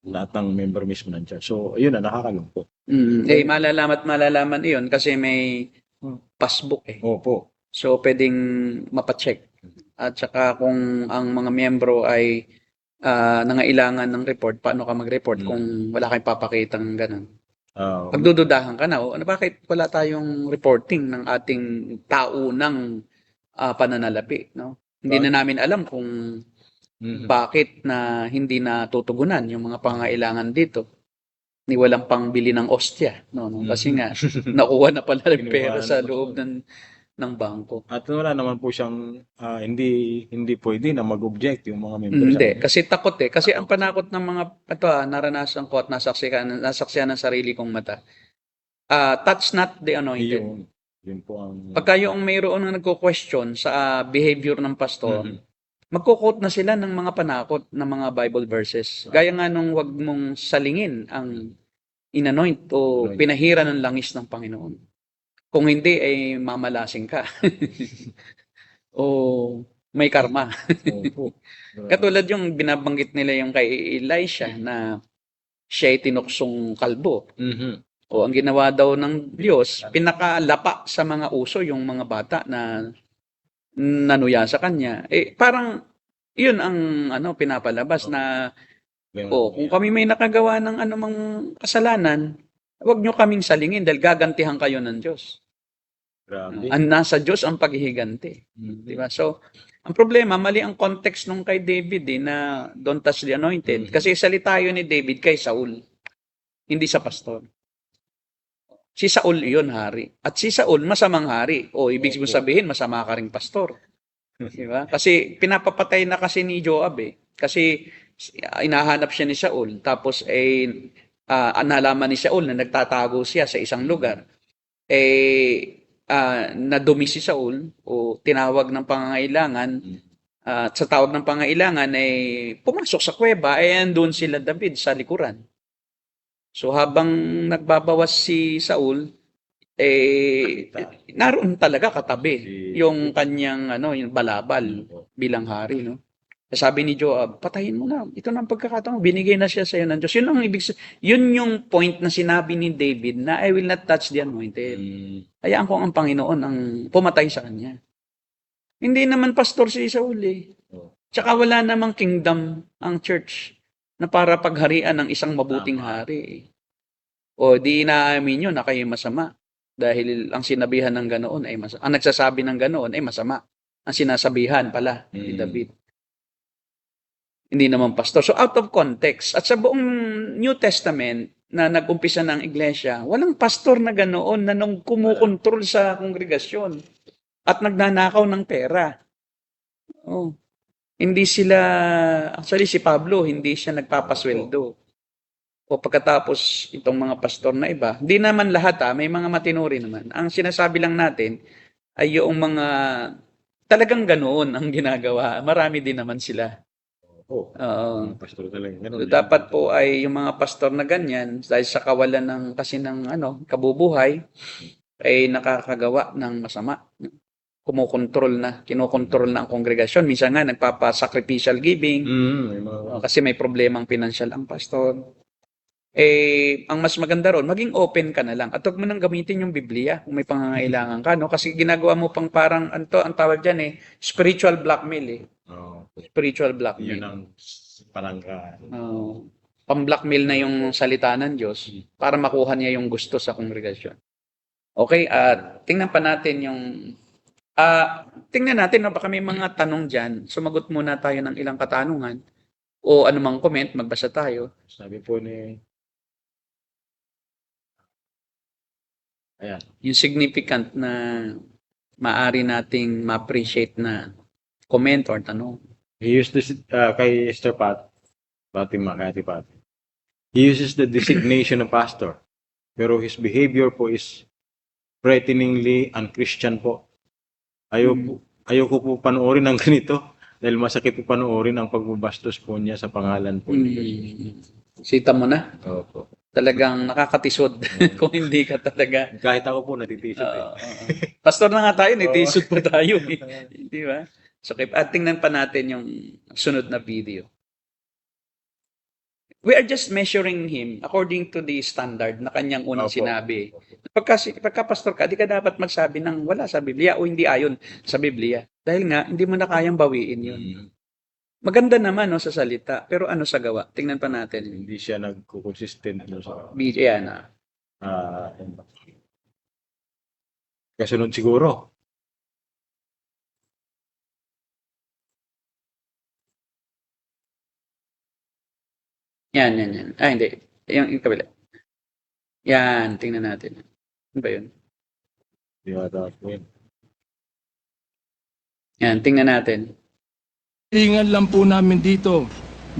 Lahat ng member mismo ng church. So, yun na, nakakalungkot. Malalaman iyon kasi may passbook eh. Opo. So, pwedeng mapacheck. At saka kung ang mga miyembro ay nangailangan ng report, paano ka mag-report kung wala kang papakitang ganun? Pagdududahan ka na, bakit wala tayong reporting ng ating taunang pananalapi, no? Hindi na namin alam kung bakit na hindi na tutugunan yung mga pangailangan dito. Ni walang pangbili ng ostya, no? Kasi nga, nakuha na pala yung pera sa loob ng bangko. At wala naman po siyang hindi pwede na mag-object yung mga members. Hindi, kasi takot eh. Kasi ang panakot ng mga naranasan ko at nasaksihan ng sarili kong mata. Touch not the anointed. Yun po ang Pagka yung mayroon na nagko-question sa behavior ng pastor, magko-quote na sila ng mga panakot ng mga Bible verses. Gaya nga nung wag mong salingin ang inanoint o pinahira ng langis ng Panginoon. Kung hindi, ay mamalasing ka. O may karma. Opo. Katulad yung binabanggit nila yung kay Elisha na siya ay tinuksong kalbo. O ang ginawa daw ng Diyos, pinakalapa sa mga uso yung mga bata na nanuya sa kanya. Parang yun ang pinapalabas na kung kami may nakagawa ng anumang kasalanan, huwag nyo kaming salingin dahil gagantihan kayo ng Diyos. Grabe. Nasa Diyos ang paghihiganti. Di ba? So, ang problema, mali ang context nung kay David na don't touch the anointed. Kasi salita yun ni David kay Saul, hindi sa pastor. Si Saul yun, hari. At si Saul, masamang hari. O, ibig sabihin, masama ka ring pastor. Diba? Kasi pinapapatay na kasi ni Joab eh. Kasi inahanap siya ni Saul. Tapos nalaman ni Saul na nagtatago siya sa isang lugar. Nadumi si Saul o tinawag ng pangangailangan. At sa tawag ng pangangailangan ay pumasok sa kuweba. Andun sila David sa likuran. So habang nagbabawas si Saul, naroon talaga katabi yung kanyang yung balabal bilang hari, no? Sabi ni Joab, patayin mo na. Ito na ang pagkakataon. Binigay na siya sa iyo ng Diyos. Yun ang yun yung point na sinabi ni David na I will not touch the anointed. Hayaan ko ang Panginoon ang pumatay sa kanya. Hindi naman pastor si Saul eh. Tsaka wala namang kingdom ang church na para pagharian ng isang mabuting hari. O di inaamin nyo na kayo masama. Dahil ang sinabihan ng ganoon ay masama. Ang nagsasabi ng ganoon ay masama. Ang sinasabihan pala ni David. Hindi naman pastor. So out of context. At sa buong New Testament na nag-umpisa ng iglesia, walang pastor na ganoon na nung kumukontrol sa kongregasyon at nagnanakaw ng pera. Oh. Hindi sila, actually si Pablo, hindi siya nagpapasweldo. O pagkatapos itong mga pastor na iba, hindi naman lahat may mga matinuri naman. Ang sinasabi lang natin ay yung mga talagang ganoon ang ginagawa. Marami din naman sila. Pastor talaga. Ganun. Dapat po ay yung mga pastor na ganyan, dahil sa kawalan ng kabubuhay, ay nakakagawa ng masama. Kinokontrol na ang kongregasyon. Minsan nga, nagpapa-sacrificial giving. Kasi may problemang pinansyal ang pastor. Ang mas maganda ron, maging open ka na lang. At huwag mo nang gamitin yung Biblia kung may pangangailangan ka. No? Kasi ginagawa mo pang parang, ang tawag dyan spiritual blackmail Spiritual blackmail. Yun ang palangka. Pang-blackmail na yung salita ng Diyos para makuha niya yung gusto sa kongregasyon. Okay, tingnan pa natin yung tingnan natin, baka may mga tanong dyan. Sumagot muna tayo ng ilang katanungan o anumang comment, magbasa tayo. Sabi po ni yung significant na maari nating ma-appreciate na comment or tanong. He used this kay Esther Fatima, kay Ate Pat. He uses the designation of pastor. Pero his behavior po is threateningly unchristian po. Ayoko po panoorin ng ganito dahil masakit po panoorin ang pagbabastos po niya sa pangalan po ni Diyos. Sita mo na? Opo. Talagang nakakatisod kung hindi ka talaga. Kahit ako po natitisod Pastor na nga tayo, natitisod pa tayo. Di ba? So, tingnan pa natin yung sunod na video. We are just measuring him according to the standard na kanyang unang sinabi. Pagka pastor ka, di ka dapat magsabi ng wala sa Biblia o hindi ayon sa Biblia. Dahil nga, hindi mo na kayang bawiin yun. Maganda naman no, sa salita, pero ano sa gawa? Tingnan pa natin. Hindi siya nagko-consistent doon sa Yan. kasunod siguro. Yan. Hindi. Yung kabila. Yan, tingnan natin. Ano ba yun? Di ba yun? Yan, tingnan natin. Hilingan lang po namin dito,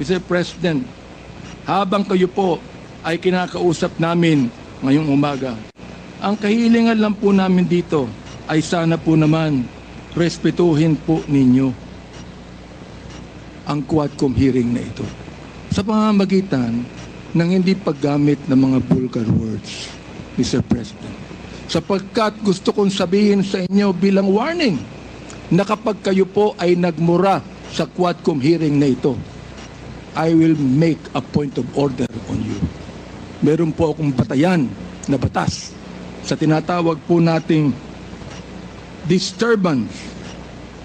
Mr. President, habang kayo po ay kinakausap namin ngayong umaga. Ang kahilingan lang po namin dito ay sana po naman respetuhin po ninyo ang Quadcom hearing na ito sa pamamagitan ng hindi paggamit ng mga vulgar words, Mr. President. Sapagkat gusto kong sabihin sa inyo bilang warning na kapag kayo po ay nagmura sa Quadcom hearing na ito, I will make a point of order on you. Meron po akong batayan na batas sa tinatawag po nating disturbance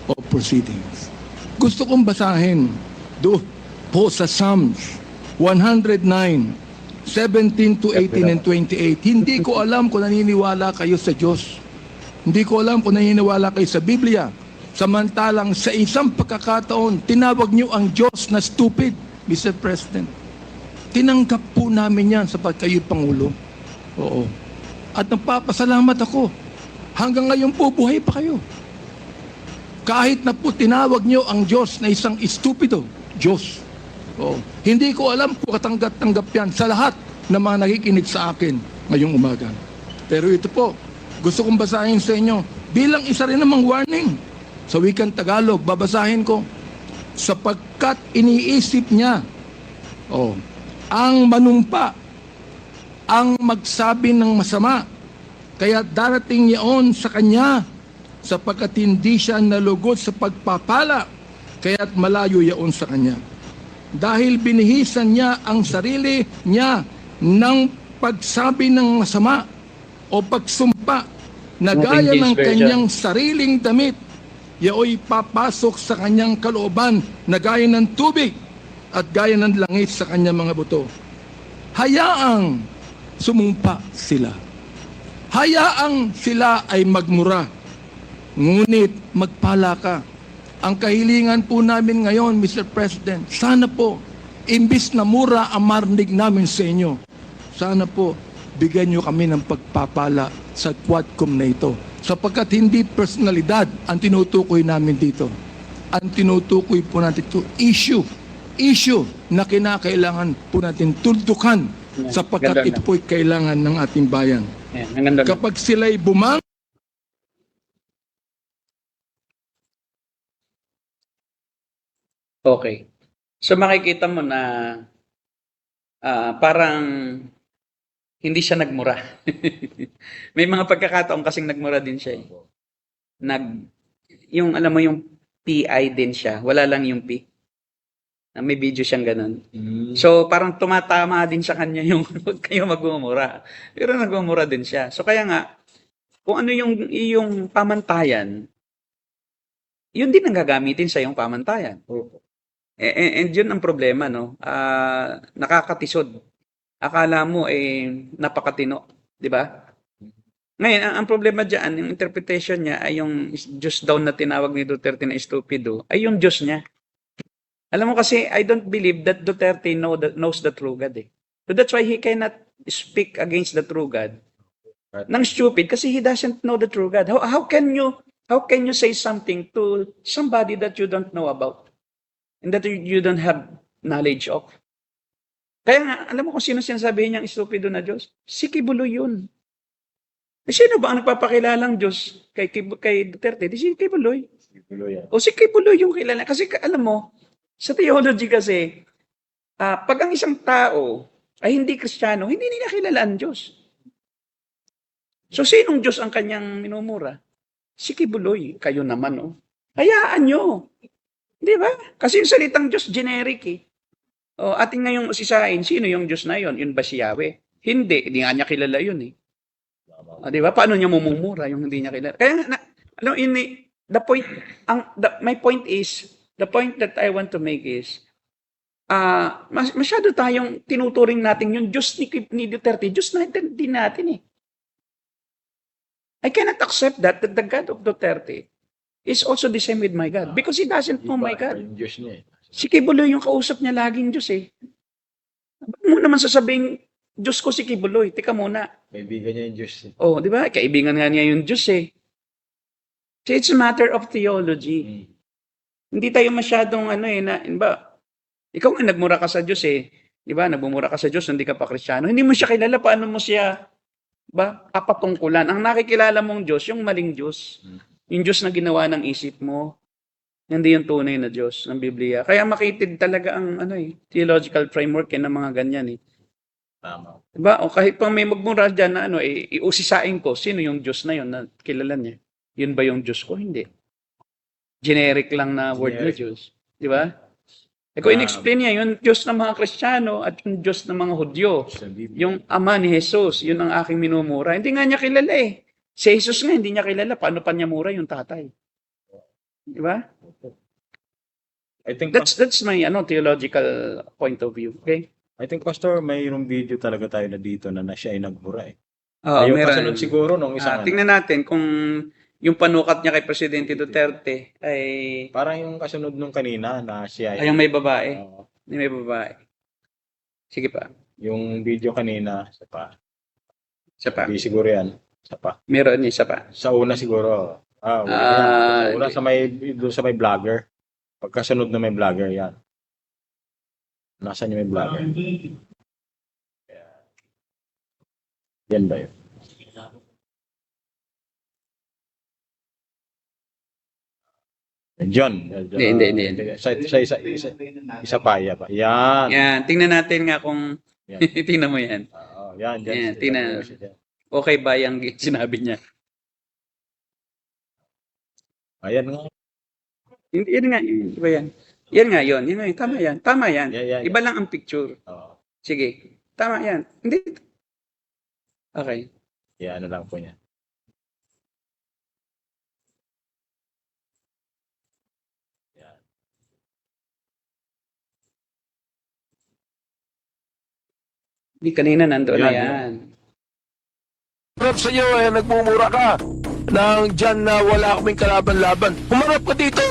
of proceedings. Gusto kong basahin doon po sa Psalms 109, 17 to 18 and 28. Hindi ko alam kung naniniwala kayo sa Diyos. Hindi ko alam kung naniniwala kayo sa Biblia. Samantalang sa isang pagkakataon, tinawag niyo ang Diyos na stupid, Mr. President. Tinanggap po namin yan sapagkat kayo Pangulo. Oo. At nagpapasalamat ako. Hanggang ngayon po, buhay pa kayo. Kahit na po tinawag niyo ang Diyos na isang stupido, Diyos. Oo. Hindi ko alam kung katanggap-tanggap yan sa lahat ng mga nakikinig sa akin ngayong umaga. Pero ito po, gusto kong basahin sa inyo bilang isa rin namang warning. Sa wikang Tagalog, babasahin ko. Sapagkat iniisip niya, ang manumpa, ang magsabi ng masama, kaya darating yaon sa kanya, sapagkat hindi siya nalugod sa pagpapala, kaya't malayo yaon sa kanya. Dahil binihisan niya ang sarili niya ng pagsabi ng masama o pagsumpa na gaya ng kanyang sariling damit, yaoy papasok sa kanyang kalooban na gaya ng tubig at gaya ng langit sa kanyang mga buto. Hayaang sumumpa sila. Hayaang sila ay magmura. Ngunit magpala ka. Ang kahilingan po namin ngayon, Mr. President, sana po, imbis na mura ang marinig namin sa inyo, sana po, bigyan nyo kami ng pagpapala sa Quadcom na ito. Sapagkat hindi personalidad ang tinutukoy namin dito. Ang tinutukoy po natin ito, issue na kinakailangan po natin tuldukan sapagkat ito po'y kailangan ng ating bayan. Kapag sila'y Okay. So makikita mo na parang hindi siya nagmura. May mga pagkakataon kasing nagmura din siya. Yung alam mo yung PI din siya, wala lang yung P. May video siyang ganun. So parang tumatama din sa kanya yung huwag kayo magmumura. Pero nagmumura din siya. So kaya nga, kung ano yung pamantayan, yun din ang gagamitin sa yung pamantayan. And yun ang problema, no? Nakakatisod. Akala mo napakatino, di ba? Ngayon, ang problema diyan, yung interpretation niya ay yung Diyos daw na tinawag ni Duterte na stupido, ay yung Diyos niya. Alam mo kasi, I don't believe that Duterte knows the true God. So that's why he cannot speak against the true God. Nang stupid kasi he doesn't know the true God. How can you say something to somebody that you don't know about and that you don't have knowledge of? Kaya nga, alam mo kung sino sinasabihin niyang stupido na Diyos? Si Kibuloy yun. Sino ba ang nagpapakilalang Diyos kay Duterte? Di si Kibuloy. O si Kibuloy yung kilala. Kasi alam mo, sa theology kasi, pag ang isang tao ay hindi Kristiyano, hindi nila kilala ang Diyos. So, sinong Diyos ang kanyang minumura? Si Kibuloy. Kayo naman, hayaan nyo. Di ba? Kasi yung salitang Diyos, generic ating ngayong usisain, sino yung Diyos na yon? Yun ba si Yahweh? Hindi nga niya kilala yun di ba? Paano niya mumumura yung hindi niya kilala? Kaya, my point is, The point that I want to make is, masyado tayong tinuturing natin yung Diyos ni Duterte. Diyos na din natin eh. I cannot accept that the God of Duterte is also the same with my God. Because he doesn't know my God. Yung Diyos niya eh. Si Kibuloy yung kausap niya laging Diyos eh. Ba't mo naman sasabing, Diyos ko si Kibuloy? Teka muna. Kaibigan niya yung Diyos eh. Oh, di ba? Kaibigan nga niya yung Diyos eh. So it's a matter of theology. Hindi tayo masyadong ikaw nga nagmura ka sa Diyos eh. Di ba? Nagmumura ka sa Diyos, hindi ka pa Kristiyano. Hindi mo siya kilala, paano mo siya kapatungkulan? Ang nakikilala mong Diyos, yung maling Diyos. Yung Diyos na ginawa ng isip mo. Hindi yung tunay na Diyos ng Biblia. Kaya makitid talaga ang theological framework ng mga ganyan eh. Tama. Diba? O kahit pa may magmura dyan na iusisain ko, sino yung Diyos na yun na kilala niya? Yun ba yung Diyos ko? Hindi. Generic lang na word na Diyos. Di ba? Kung in-explain niya, yung Diyos ng mga Kristiyano at yung Diyos ng mga Hudyo, Sa Biblia. yung Ama ni Jesus, yun ang aking minumura. Hindi nga niya kilala eh. Si Jesus nga hindi niya kilala. Paano pa niya mura yung tatay? Di ba? I think That's my theological point of view. Okay? I think Pastor, mayroong video talaga tayo na dito na siya ay nagmura eh. Oo, Yung meron. kasunod siguro nung isang Tingnan natin kung yung panukat niya kay Presidente Duterte ay parang yung kasunod nung kanina na siya yung may babae. Oo. Yung may babae. Sige pa. Yung video kanina, isa pa. Isa pa. Hindi siguro yan. Isa pa. Meron isa pa. Sa una siguro. Wala yan. Sa una doon sa may vlogger. Pagkasunod na may vlogger yan. Nasaan yung may vlogger? Yan ba yun? John. Hindi. Isa pa. Yan. Yan. Tingnan natin nga kung Yan. tingnan mo yan. Yan. Yan, tingnan. Okay ba yung sinabi niya? Ayan nga. Hindi, yan nga. Di ba yan? Yan nga yun. Yan nga yun. Tama yan. Tama yan. Yan. Iba lang ang picture. Oo. Sige. Tama yan. Hindi. Okay. Yan, ano lang po niya. Hindi, kanina nandoon na Yan, yan. Harap sa iyo, nagmumura ka nang dyan na wala kaming kalaban-laban. Humarap ka dito.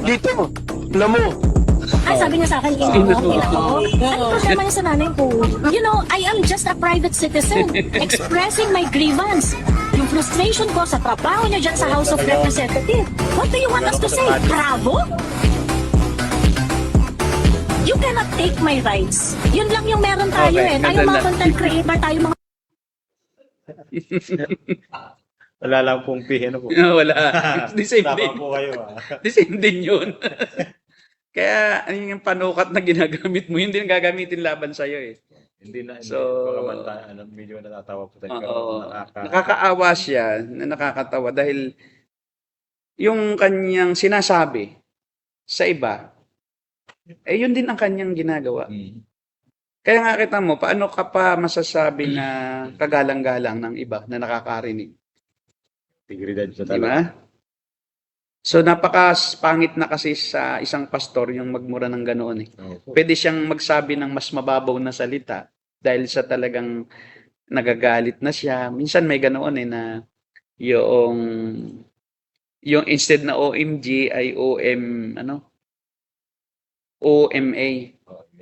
Dito. Alam mo. Ay, sabi niya sa akin, ina ko. Ano problema niya sa nanay ko? You know, I am just a private citizen expressing my grievance. Yung frustration ko sa trabaho niya dyan sa House of Representatives. What do you want us to say? Bravo? You cannot take my rights. Yun lang yung meron tayo Okay, Tayo mga ganda. content creator, tayo mga Wala lang pong ano po. Wala. The same Tama din. po kayo. The same din yun. Kaya, ano yung panukat na ginagamit mo, yun din gagamitin laban sa'yo eh. Hindi na. So- Baka man medyo natatawa po tayo. Pero Oo. Nakakaawa siya, na nakakatawa dahil yung kanyang sinasabi sa iba, yun din ang kanyang ginagawa. Kaya nga kita mo, paano ka pa masasabi na kagalang-galang ng iba na nakakarinig? Integridad siya Di talaga. ba? So napaka-pangit na kasi sa isang pastor yung magmura ng ganoon eh. Opo. Pwede siyang magsabi ng mas mababaw na salita dahil sa talagang nagagalit na siya. Minsan may ganoon eh na yung instead na OMG ay OMA.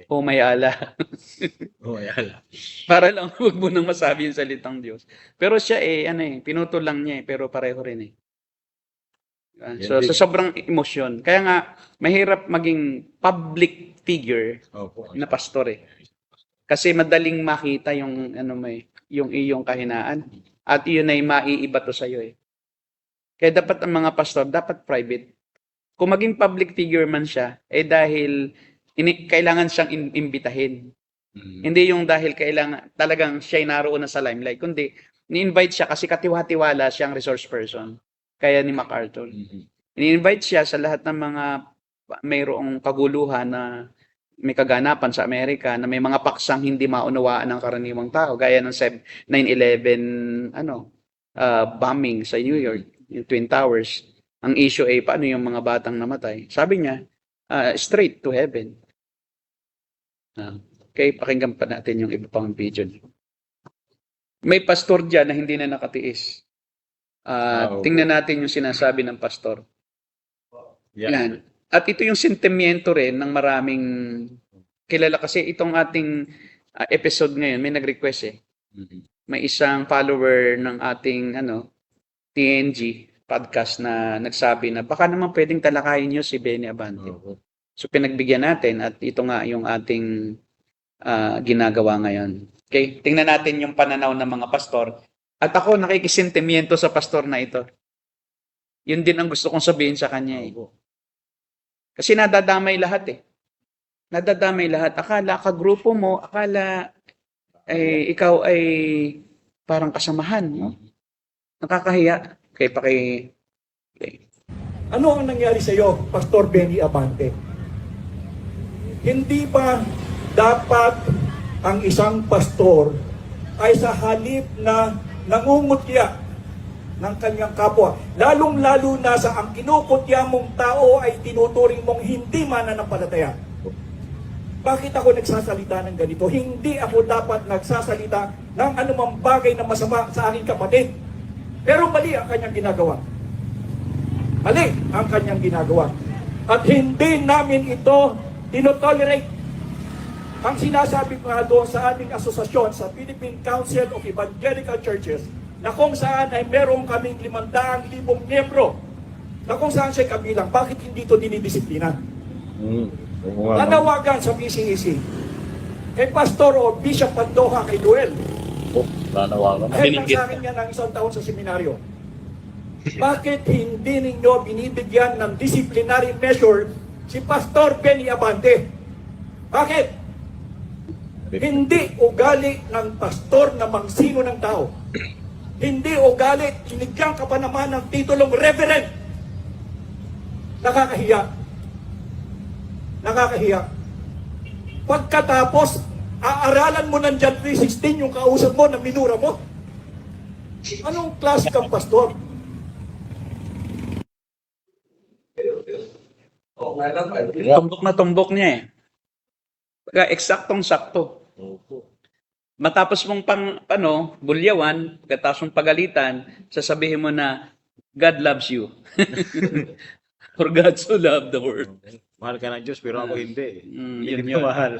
O may ala. Oh, ayan. Para lang huwag mo nang masabi yung salitang Diyos. Pero siya pinutol lang niya pero pareho rin eh. Diba? So sa sobrang emosyon. Kaya nga mahirap maging public figure Opo. na pastor eh. Kasi madaling makita yung yung iyong kahinaan at iyon ay maiibato sa iyo eh. Kaya dapat ang mga pastor dapat private. Kung maging public figure man siya dahil kailangan siyang imbitahin. Hindi yung dahil kailangan talagang siya naroon na sa limelight, kundi ni-invite siya kasi katiwa-tiwala siyang resource person. Kaya ni MacArthur. Ini-invite siya sa lahat ng mga mayroong kaguluhan na may kaganapan sa Amerika na may mga paksang hindi maunawaan ng karaniwang tao gaya ng 9/11 bombing sa New York, yung Twin Towers. Ang issue ay paano yung mga batang namatay. Sabi niya, straight to heaven. Okay, pakinggan pa natin yung iba pang video. May pastor dyan na hindi na nakatiis. Oo. Tingnan natin yung sinasabi ng pastor. Yan. Yan. At ito yung sentimiento rin ng maraming kilala kasi itong ating episode ngayon, may nag-request eh. Mhm. May isang follower ng ating TNG podcast na nagsabi na baka naman pwedeng talakayin nyo si Benny Abante. Oo. So pinagbigyan natin at ito nga yung ating ginagawa ngayon. Okay, tingnan natin yung pananaw ng mga pastor. At ako nakikisentimiento sa pastor na ito. Yun din ang gusto kong sabihin sa kanya eh. Kasi nadadamay lahat eh. Nadadamay lahat. Akala kagrupo mo, akala ikaw ay parang kasamahan. No? Nakakahiya. Okay. Ano ang nangyari sa iyo, Pastor Benny Abante? Hindi ba dapat ang isang pastor ay sa halip na nangungutya ng kanyang kapwa, lalong-lalo na sa ang kinukutya mong tao ay tinuturing mong hindi mananampalataya? Bakit ako nagsasalita ng ganito? Hindi ako dapat nagsasalita ng anumang bagay na masama sa aking kapatid. Pero mali ang kanyang ginagawa. Mali ang kanyang ginagawa. At hindi namin ito tinotolerate. Ang sinasabi ko nga doon sa ating asosasyon sa Philippine Council of Evangelical Churches na kung saan ay meron kaming 500,000 miyembro na kung saan siya kabilang, bakit hindi ito dinidisiplina? Oo nga, ma'am. Nanawagan sa PCEC kay Pastor o Bishop Pandoja kay Duel. Nanawagan. Kahit lang sa akin yan ang isang taon sa seminaryo. Bakit hindi ninyo binibigyan ng disciplinary measure si Pastor Benny Abante? Bakit? Hindi ugali ng pastor na mangsino ng tao. Hindi ugali, binigyan ka pa naman ng titulong reverend. Nakakahiya. Nakakahiya. Pagkatapos, aaralan mo ng John 3:16 yung kausap mo na minura mo. Anong klase kang pastor? Tumbok na tumbok niya eh. Pagka eksaktong-sakto. Matapos mong bulyawan, pagkatapos mong pagalitan, sasabihin mo na, God loves you. For God so loved the world. Mahal ka ng Diyos, pero ako hindi. Hindi Yun kita yun. mahal.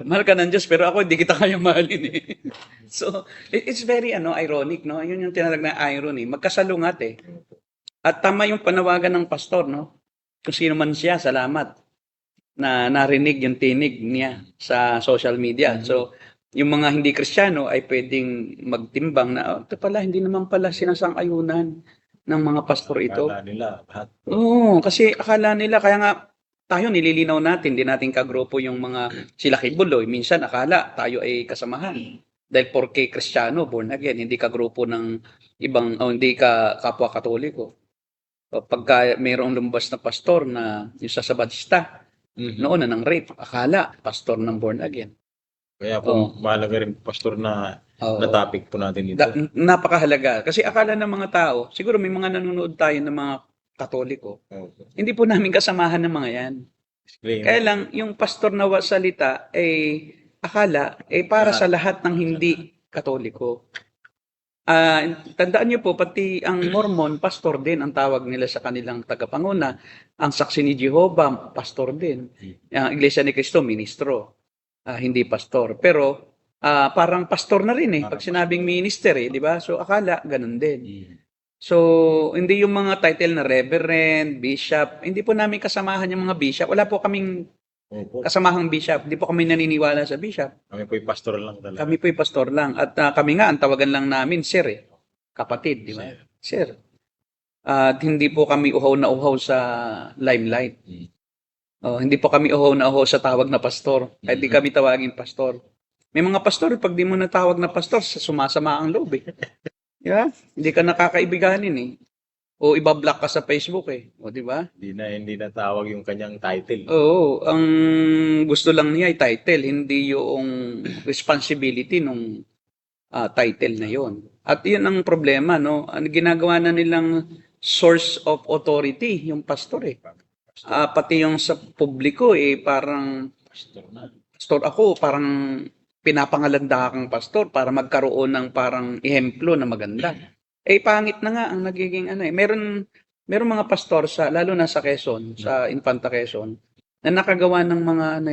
Mahal ka ng Diyos, pero ako hindi kita kayang mahalin eh. So, it's very ironic, no? Yun yung tinatawag na irony. Magkasalungat eh. At tama yung panawagan ng pastor, no? Kung sino man siya, salamat na narinig yung tinig niya sa social media. So, yung mga hindi Kristiyano ay pwedeng magtimbang na, ito pala, hindi naman pala sinasang-ayunan ng mga pastor ito. Akala nila, lahat. Oo, kasi akala nila, kaya nga tayo nililinaw natin, di natin kagrupo yung mga sila kibuloy. Minsan akala tayo ay kasamahan. Dahil porke Kristiyano, born again, hindi kagrupo ng ibang, hindi ka kapwa Katoliko. O pagka mayroong lumabas na pastor na yung sa Sabatista, noon na ng rape, akala pastor ng born again. Kaya po, mahalaga rin, pastor, na topic po natin dito. Napakahalaga. Kasi akala ng mga tao, siguro may mga nanonood tayo ng mga Katoliko. Hindi po namin kasamahan ng mga yan. Disclaimer. Kaya lang, yung pastor na salita, akala, para sa lahat ng hindi Katoliko. Tandaan niyo po, pati ang Mormon, pastor din ang tawag nila sa kanilang tagapanguna. Ang Saksi ni Jehovah, pastor din. Ang Iglesia ni Cristo, ministro. Hindi pastor. Pero parang pastor na rin eh. Pag sinabing minister di ba? So akala, ganun din. So, hindi yung mga title na reverend, bishop, hindi po namin kasamahan yung mga bishop. Wala po kaming kasamahang bishop. Hindi po kami naniniwala sa bishop. Kami po yung pastor lang talaga. Kami po yung pastor lang. At kami nga, ang tawagan lang namin, sir eh. Kapatid, di ba? Sir. At hindi po kami uhaw na uhaw sa limelight. Hindi po kami uhaw na uhaw sa tawag na pastor. Kahit di kami tawagin pastor. May mga pastor, pag di mo natawag na pastor, sumasama ang loob eh. Yeah? Hindi ka nakakaibiganin eh. O ibablock ka sa Facebook eh. O di ba? Hindi na tawag yung kanyang title. Oo, ang gusto lang niya ay title, hindi yung responsibility nung title na yon. At yun ang problema, no? Ang ginagawa na nilang source of authority, yung pastor eh. Pati yung sa publiko, parang Pastor na. pastor ako, parang pinapangalanda kang pastor para magkaroon ng parang ehemplo na maganda. Pangit na nga ang nagiging ano eh. Meron mga pastor lalo na sa Quezon, sa Infanta Quezon, na nakagawa ng mga ano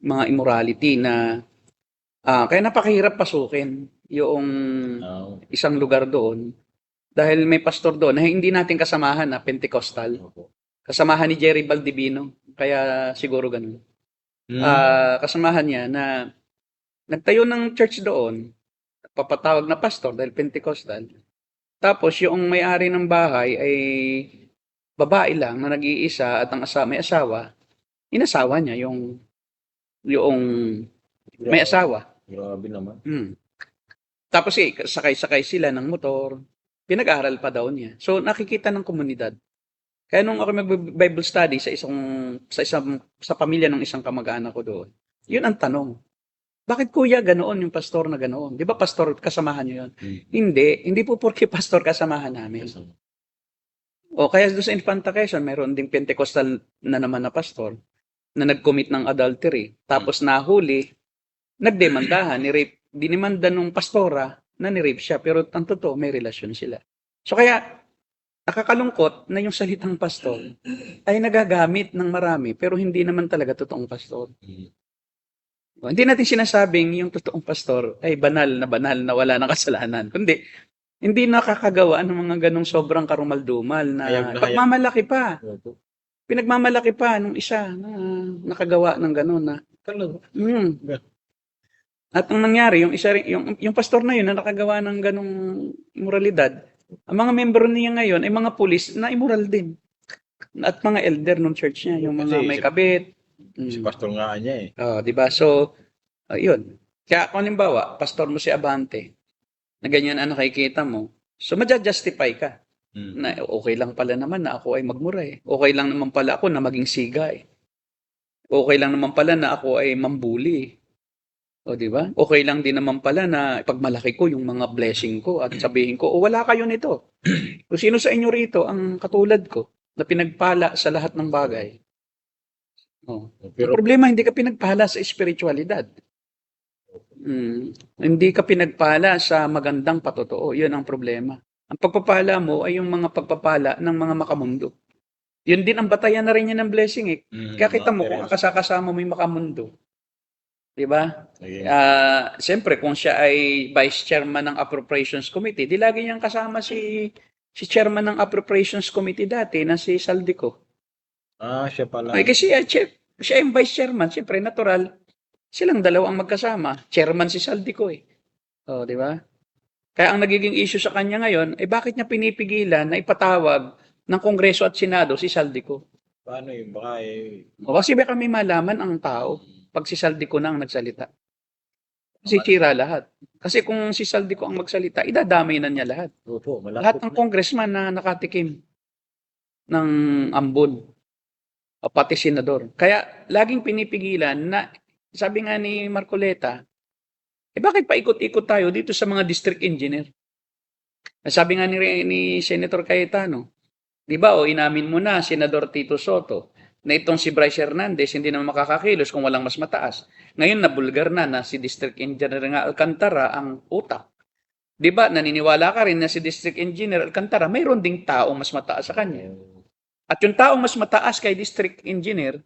mga immorality na kaya napakahirap pasukin yung Oo. isang lugar doon dahil may pastor doon na hindi natin kasamahan na Pentecostal. Opo. Kasamahan ni Jerry Valdivino, kaya siguro ganun. Kasamahan niya na nagtayo ng church doon, papatawag na pastor dahil Pentecostal. Tapos yung may-ari ng bahay ay babae lang na nag-iisa at ang may asawa, inasawa niya yung may asawa. Grabe naman. Tapos sakay-sakay sila ng motor, pinag-aral pa daw niya. So nakikita ng komunidad. Kaya nung ako mag-Bible study sa pamilya ng isang kamag-anak ko doon, yun ang tanong. Bakit kuya ganoon yung pastor na ganoon? Di ba pastor kasamahan niyo yun? Hindi po porke pastor kasamahan namin. O kaya doon sa Infanta Quezon, mayroon ding Pentecostal na naman na pastor na nag-commit ng adultery. Tapos nahuli, nagdemandahan, dinimanda nung pastora na ni-rape siya. Pero ang totoo, may relasyon sila. So kaya, nakakalungkot na yung salitang pastor ay nagagamit ng marami pero hindi naman talaga totoong pastor. Hindi natin sinasabing yung totoong pastor ay banal na wala ng kasalanan. Kundi, hindi nakakagawa ng mga ganong sobrang karumal-dumal na pagmamalaki pa. Pinagmamalaki pa nung isa na nakagawa ng ganon na. At ang nangyari, yung pastor na yun na nakagawa ng ganong moralidad, ang mga membro niya ngayon ay mga pulis na immoral din. At mga elder ng church niya, yung mga may kabit. Si pastor nga niya eh. Di ba? So, yun. Kaya kung halimbawa, pastor mo si Abante, na ganyan ang nakikita mo, so maja-justify ka. Na okay lang pala naman na ako ay magmura eh. Okay lang naman pala ako na maging siga eh. Okay lang naman pala na ako ay mambuli eh. O, di ba? Okay lang din naman pala na ipagmalaki ko yung mga blessing ko at sabihin ko, wala kayo nito. Kung sino sa inyo rito ang katulad ko na pinagpala sa lahat ng bagay. Pero problema, hindi ka pinagpala sa espiritualidad. Hindi ka pinagpala sa magandang patotoo. Yun ang problema. Ang pagpapala mo ay yung mga pagpapala ng mga makamundo. Yun din ang batayan na rin niya ng blessing eh. Kaya kita mo kung kasama mo yung makamundo. Diba? Siyempre, kung siya ay vice chairman ng Appropriations Committee, di lagi niyang kasama si chairman ng Appropriations Committee dati na si Saldico. Siya pala. Kasi siya yung vice chairman, siyempre natural. Silang dalawa ang magkasama. Chairman si Saldico eh. Di ba? Kaya ang nagiging issue sa kanya ngayon, bakit niya pinipigilan na ipatawag ng Kongreso at Senado si Saldico? Paano yun? Baka kasi baka may malaman ang tao pag si Saldico na ang nagsalita. Kasi tira lahat. Kasi kung si Saldico ang magsalita, idadamay na niya lahat. Opo, Lahat ng congressman na nakatikim ng ambon. O pati senador. Kaya laging pinipigilan na, sabi nga ni Marcoleta, bakit paikot-ikot tayo dito sa mga district engineer? Sabi nga ni Senator Cayetano, di ba inamin mo na, Senador Tito Soto, na itong si Bryce Hernandez hindi naman makakakilos kung walang mas mataas. Ngayon nabulgar na si District Engineer nga Alcantara ang utak. Di ba naniniwala ka rin na si District Engineer Alcantara mayroon ding taong mas mataas sa kanya. At yung taong mas mataas kay District Engineer,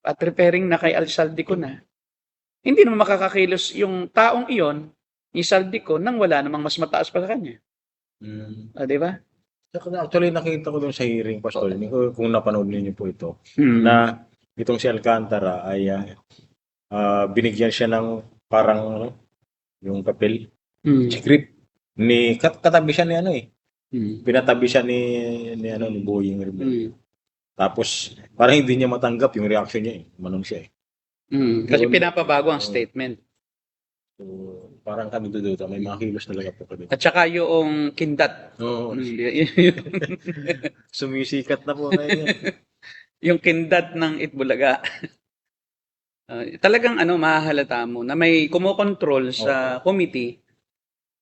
at referring na kay Saldico na, hindi naman makakakilos yung taong iyon, ni Saldico, nang wala namang mas mataas pa sa kanya. Di ba? Actually, nakita ko doon sa hearing, Pastor, kung napanood ninyo po ito, na itong si Alcantara ay binigyan siya ng parang yung papel, script, katabi siya ni pinatabi siya ni Boying Rebel. Tapos, parang hindi niya matanggap yung reaction niya manong siya Kasi pinapabago ang statement. So, parang kami duduta, may mga kilos talaga po kami. At saka yung kindat. Oo. Sumisikat na po ngayon. Yung kindat ng Itbulaga. Talagang mahahalata mo na may kumokontrol sa committee,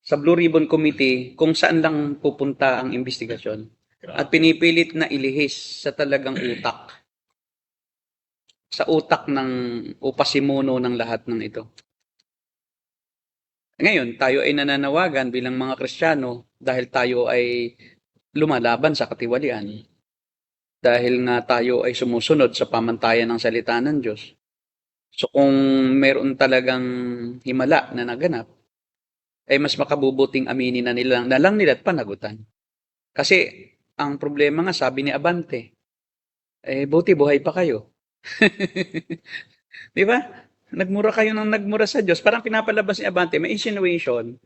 sa Blue Ribbon Committee, kung saan lang pupunta ang investigasyon. at pinipilit na ilihis sa talagang utak. Sa utak ng o pasimuno ng lahat ng ito. Ngayon, tayo ay nananawagan bilang mga Kristiyano dahil tayo ay lumalaban sa katiwalian. Dahil nga tayo ay sumusunod sa pamantayan ng salita ng Diyos. So kung meron talagang himala na naganap, ay mas makabubuting aminin na lang nila at panagutan. Kasi ang problema nga, sabi ni Abante, buti buhay pa kayo. Di ba? Nagmura kayo ng nagmura sa Diyos. Parang pinapalabas ni Abante, may insinuation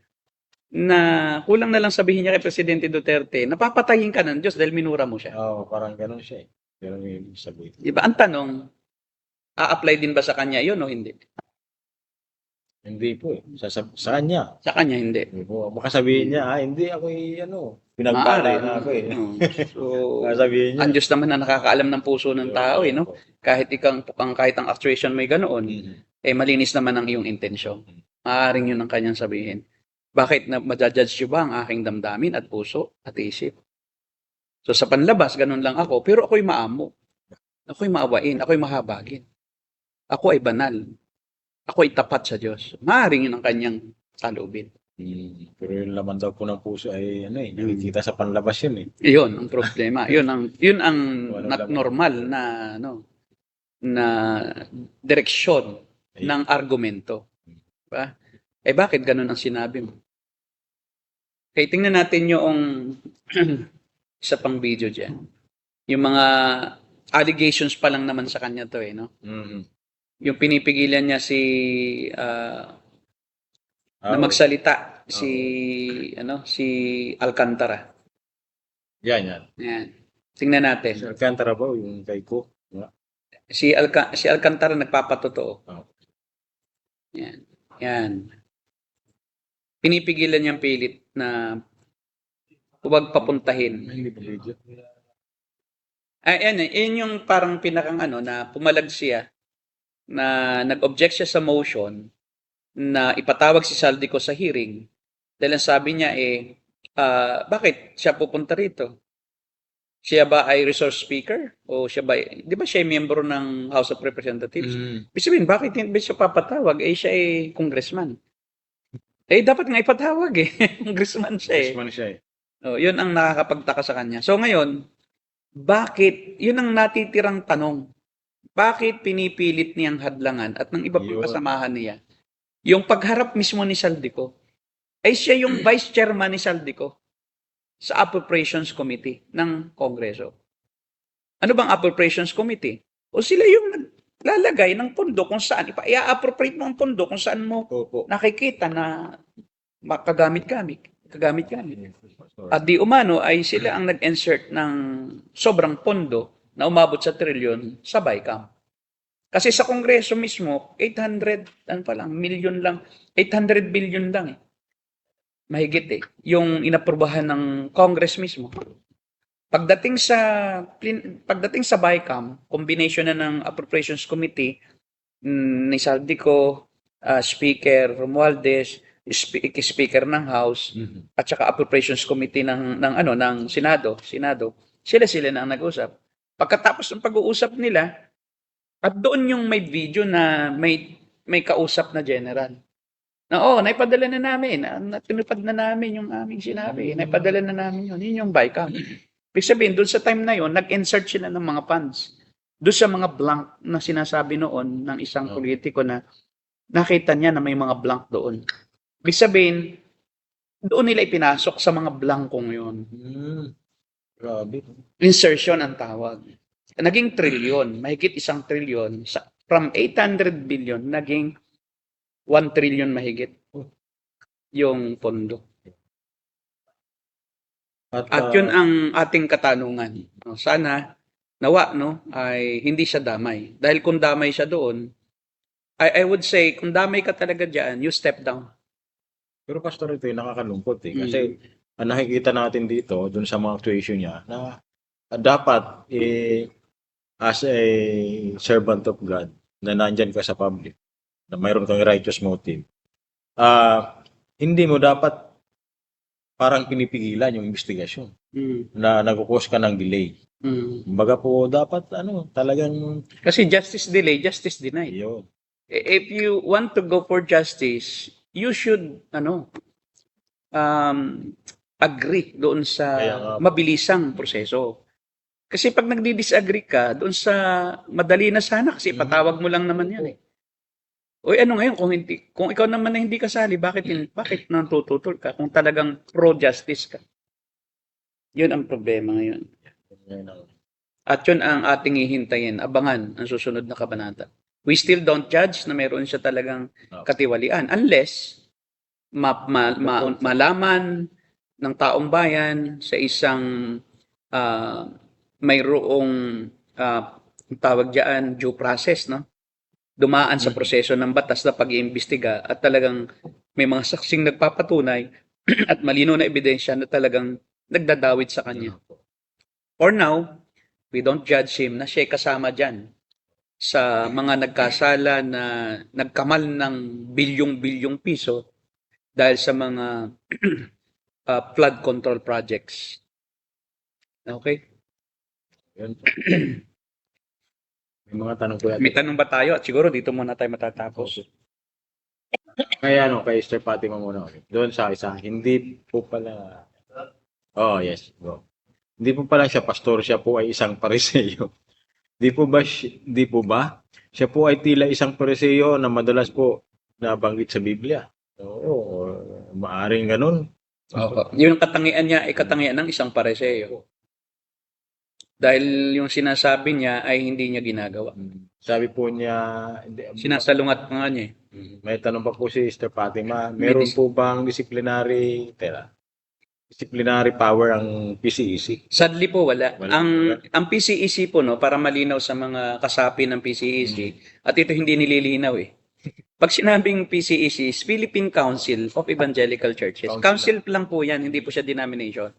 na kulang na lang sabihin niya kay Presidente Duterte, napapatayin ka ng Diyos dahil minura mo siya. Oo, parang ganun siya eh. Ganun yung ibig sabihin. Di ba? Ang tanong, a-apply din ba sa kanya yun o hindi? Hindi po eh. Sa kanya. Sa kanya hindi. Hindi po. Baka sabihin niya, hindi ako pinagpare na ako eh. So, Baka sabihin niya. ang Diyos naman na nakakaalam ng puso ng tao eh, no? Kahit kahit ang actuation may ganoon, malinis naman ang iyong intensyon. Maaaring yun ang kanyang sabihin. Bakit na majudge nyo ba ang aking damdamin at puso at isip? So sa panlabas, ganun lang ako, pero ako'y maamo. Ako'y maawain, ako'y mahabagin. Ako ay banal. Ako ay tapat sa Diyos. Maaaring yun ang kanyang salubin. Pero yung laman daw po ng puso ay nakikita sa panlabas yun eh. Iyon ang problema. Yun ang Walang not laman. normal na direksyon ng argumento. Diba? Bakit ganun ang sinabi mo? Okay, tingnan natin yung isa pang video dyan. Yung mga allegations pa lang naman sa kanya to no? Yung pinipigilan niya na magsalita si Alcantara. Yan. Yan. Tingnan natin. Si Alcantara ba yung kay ko? Si Alcantara nagpapatotoo. Yan. Pinipigilan niyang pilit na huwag papuntahin. Hindi pa video. Yan yung parang pinakang na pumalag siya na nag-object siya sa motion na ipatawag si Saldico sa hearing dahil ang sabi niya bakit siya pupunta rito? Siya ba ay resource speaker? O siya ba, di ba siya ay miyembro ng House of Representatives? Ibig sabihin, bakit hindi siya papatawag? Siya ay congressman. Dapat nga ipatawag congressman siya Congressman siya eh. Yun ang nakakapagtaka sa kanya. So ngayon, bakit, yun ang natitirang tanong. Bakit pinipilit niyang hadlangan at ng iba pang kasamahan niya? Yung pagharap mismo ni Saldico, siya yung vice chairman ni Saldico sa Appropriations Committee ng Kongreso. Ano bang Appropriations Committee? O sila yung naglalagay ng pondo kung saan, i-appropriate mo ang pondo kung saan mo nakikita na makagamit-gamit. At di umano ay sila ang nag-insert ng sobrang pondo na umabot sa trilyon sa BICAM. Kasi sa Kongreso mismo, 800 billion lang mahigit yung inaprubahan ng Congress mismo. Pagdating sa BICAM, combination na ng Appropriations Committee ni Saldico, Speaker Romualdez, Speaker ng House, at saka Appropriations Committee ng Senado, sila na ang nag-usap. Pagkatapos ng pag-uusap nila, at doon yung may video na may kausap na general. Naipadala na namin. Tinupad na namin yung aming sinabi. Naipadala na namin yun. Yun yung BICAM. Ibig sabihin, doon sa time na yun, nag-insert sila ng mga funds. Doon sa mga blank na sinasabi noon ng isang politiko na nakita niya na may mga blank doon. Ibig sabihin, doon nila ipinasok sa mga blankong yun. Grabe. Insertion ang tawag. Naging trilyon. Mahigit 1 trilyon. From 800 billion, naging 1 trillion mahigit yung pondo. At yun ang ating katanungan. Sana nawa ay hindi siya damay. Dahil kung damay siya doon, I would say kung damay ka talaga diyan, you step down. Pero Pastor, ito yung nakakalungkot kasi ang nakikita natin dito doon sa mga actuation niya na dapat as a servant of God na nandyan ka sa public, na mayroon kang righteous motive, hindi mo dapat parang pinipigilan yung investigasyon Mm. na nagkukos ka ng delay. Mm. Kumbaga po, dapat talagang Kasi justice delay, justice denied. yun. If you want to go for justice, you should agree doon sa Kaya nga po. mabilisang proseso. Kasi pag nagdi-disagree ka doon sa madali na sana kasi patawag mo lang naman 'yan eh. Oy, ano ngayon kung ikaw naman na hindi kasali, bakit natututol ka kung talagang pro-justice ka? 'Yun ang problema ngayon. Yun ang- At yun ang ating hihintayin, abangan ang susunod na kabanata. We still don't judge na mayroon siya talagang katiwalian unless malaman ng taong bayan sa isang mayroong tawag diyan due process, no? Dumaan sa proseso ng batas na pag-iimbestiga at talagang may mga saksing nagpapatunay at malinaw na ebidensya na talagang nagdadawit sa kanya. For now, we don't judge him na siya kasama dyan sa mga nagkasala na nagkamal ng bilyong-bilyong piso dahil sa mga flood control projects. Okay? Yun. May mga tanong po yan. May tanong ba tayo? At siguro dito muna tayo matatapos. Kaya kay Sir Fatima muna. Doon sa isa, hindi po pala, oh yes, go. Hindi po pala siya pastor, siya po ay isang pariseyo. Di po ba? Siya po ay tila isang pariseyo na madalas po nabanggit sa Biblia. Oo, maaring ganun. Yung katangian niya ay katangian ng isang pareseyo. Dahil yung sinasabi niya ay hindi niya ginagawa. Sabi po niya, Sinasalungat pa nga niya eh. may tanong pa po si Sister Fatima, meron po bang disciplinary power ang PCEC? Sadly po wala. Wala. Ang PCEC po, no, para malinaw sa mga kasapi ng PCEC, at ito hindi nililinaw eh. Pag sinabing PCEC is Philippine Council of Evangelical Churches. Council lang po yan, hindi po siya denomination.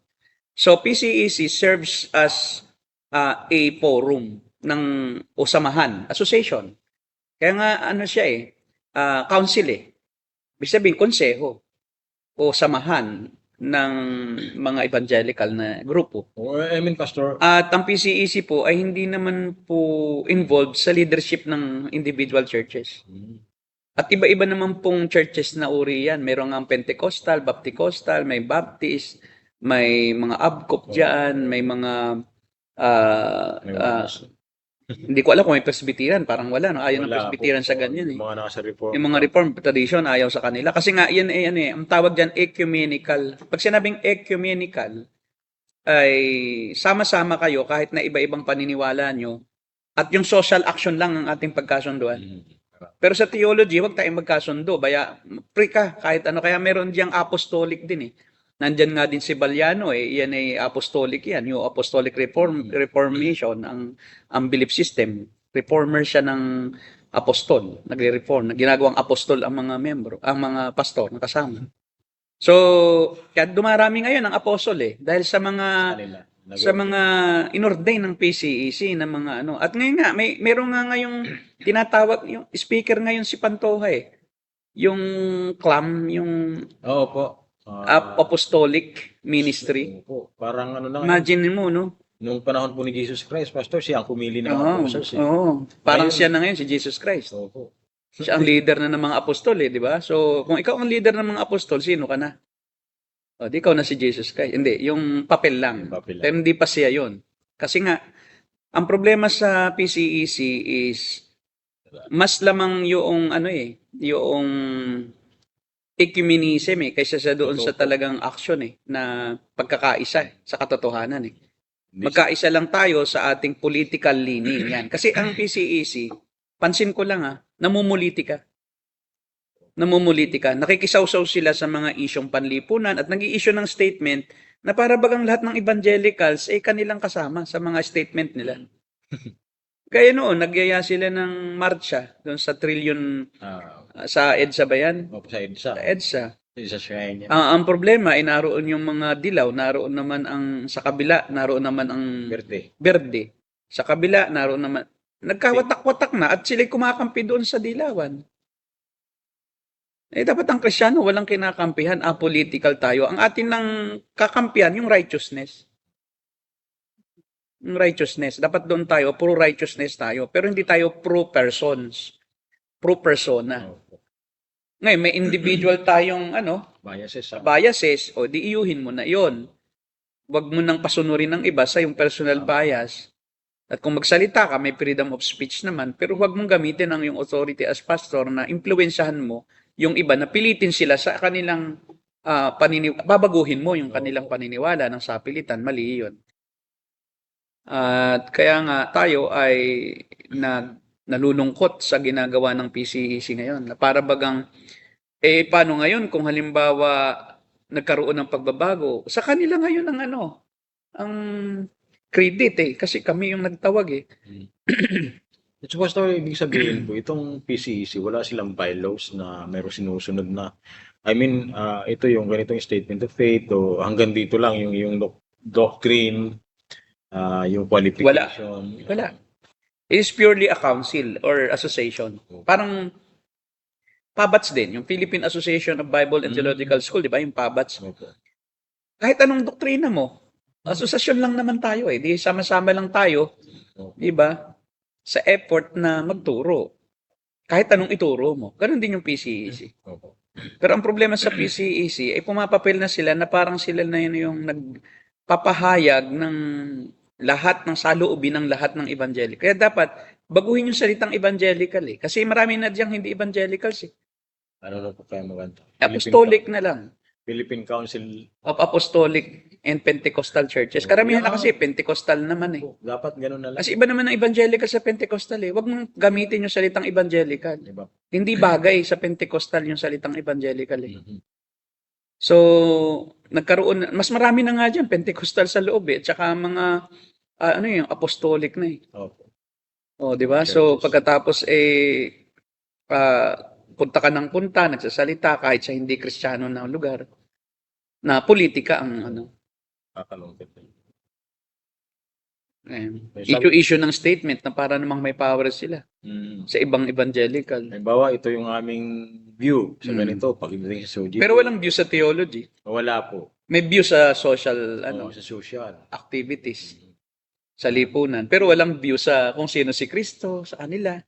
So PCEC serves as a forum o samahan, association. Kaya nga ano siya eh, council eh. Ibig sabihin, konseho o samahan ng mga evangelical na grupo. I mean, Pastor, At ang PCEC po ay hindi naman po involved sa leadership ng individual churches. At iba-iba naman pong churches na uri yan. Meron nga Pentecostal, Bapticostal, may Baptist, may mga ABCOP dyan, may mga hindi ko alam kung may Presbyterian, parang wala, no? Ayaw ng Presbyterian sa ganyan eh. Mga nasa report. Yung mga Reformed tradition, ayaw sa kanila. Kasi nga, yan eh, ang tawag dyan, ecumenical. Pag sinabing ecumenical, ay sama-sama kayo kahit na iba-ibang paniniwala nyo at yung social action lang ang ating pagkasunduan. Pero sa theology, wag tayong magkasundo. Free ka, kahit ano. Kaya meron diyang apostolic din eh. Nandyan nga din si Baliano eh. Yan ay apostolic yan. Yung apostolic reformation, ang belief system. Reformer siya ng apostol. Nagre-reform. Ginagawang apostol ang mga membro, ang mga pastor na kasama. So, kaya dumarami ngayon ang apostol eh. Dahil sa mga inordain ng PCEC na mga ano. At ngayon nga, meron nga ngayong tinatawag, yung speaker ngayon si Pantoja eh. Yung CLAM, yung Oo po. apostolic ministry. Opo. Parang ano lang. Imagine mo, no? Nung panahon po ni Jesus Christ, Pastor, siya ang pumili ng Oo, apostles. oo. Parang Ngayon- siya na ngayon, si Jesus Christ. Opo. Siya ang leader na ng mga apostol eh, di ba? So, kung ikaw ang leader ng mga apostol, sino ka na? O, di ikaw na si Jesus Christ. Hindi, yung papel lang. Yung papel lang. Pero hindi pa siya yon. Kasi nga, ang problema sa PCEC is mas lamang yung yung ecumenism eh, kaysa sa doon sa talagang action eh, na pagkakaisa sa katotohanan eh. Magkaisa lang tayo sa ating political leaning yan. Kasi ang PCEC, pansin ko lang namumulitika. Nakikisawsaw sila sa mga isyong panlipunan at nag-i-issue ng statement na para bagang lahat ng evangelicals ay kanilang kasama sa mga statement nila. Kaya noon, nagyaya sila ng marcha doon sa trillion sa EDSA ba yan? Opo, sa EDSA. Sa EDSA. Sa shrine niya. Ang problema ay naroon yung mga dilaw, naroon naman sa kabila, naroon naman ang berde. Sa kabila, naroon naman, nagkawatak-watak na at sila'y kumakampi doon sa dilawan. Dapat ang Kristiyano walang kinakampihan, apolitical tayo. Ang atin lang kakampihan, yung righteousness. Yung righteousness. Dapat doon tayo, pro-righteousness tayo. Pero hindi tayo pro-persons. Pro-persona. Ngayon, may individual tayong biases, o di iyuhin mo na yon. Huwag mo nang pasunurin ng iba sa yung personal bias. At kung magsalita ka, may freedom of speech naman, pero huwag mong gamitin ang yung authority as pastor na impluwensyahan mo yung iba na pilitin sila sa kanilang babaguhin mo yung kanilang paniniwala ng sapilitan. Mali yun. At kaya nga tayo ay nalulungkot sa ginagawa ng PCEC ngayon. Na para bagang, paano ngayon kung halimbawa nagkaroon ng pagbabago? Sa kanila ngayon ang credit kasi kami yung nagtawag So, Pastor, ibig sabihin po, itong PCEC, wala silang bylaws na meron sinusunod na, ito yung ganitong statement of faith, o hanggang dito lang yung doctrine, yung qualification. Wala. It is purely a council or association. Parang PABATS din, yung Philippine Association of Bible and Theological School, di ba? Yung PABATS. Kahit anong doktrina mo, asosasyon lang naman tayo Di sama-sama lang tayo, di ba? Sa effort na magturo. Kahit anong ituro mo. Ganon din yung PCEC. Pero ang problema sa PCEC ay pumapapel na sila na parang sila na yun yung nagpapahayag ng lahat ng saloobin ng lahat ng evangelical. Kaya dapat baguhin yung salitang evangelical Kasi marami na diyang hindi evangelicals Ano na po kaya maganda? Apostolic na lang. Philippine Council. Of Apostolic and Pentecostal Churches. Karamihan na kasi Pentecostal naman Dapat ganun na lang. Kasi iba naman ang evangelical sa Pentecostal Huwag mong gamitin yung salitang evangelical. Diba? Hindi bagay sa Pentecostal yung salitang evangelical So, nagkaroon, mas marami na nga dyan, Pentecostal sa loob at saka mga, yung apostolic na di ba? So, pagkatapos punta ka ng punta, nagsasalita kahit sa hindi Kristiyano na lugar, na politika ang Kakalungkot. issue ng statement na para namang may power sila sa ibang evangelical. Halimbawa, ito yung aming view sa ganito, pagdating sa SOG. Pero walang view sa theology. Wala po. May view sa social Sa social. activities, sa lipunan. Pero walang view sa kung sino si Kristo sa kanila.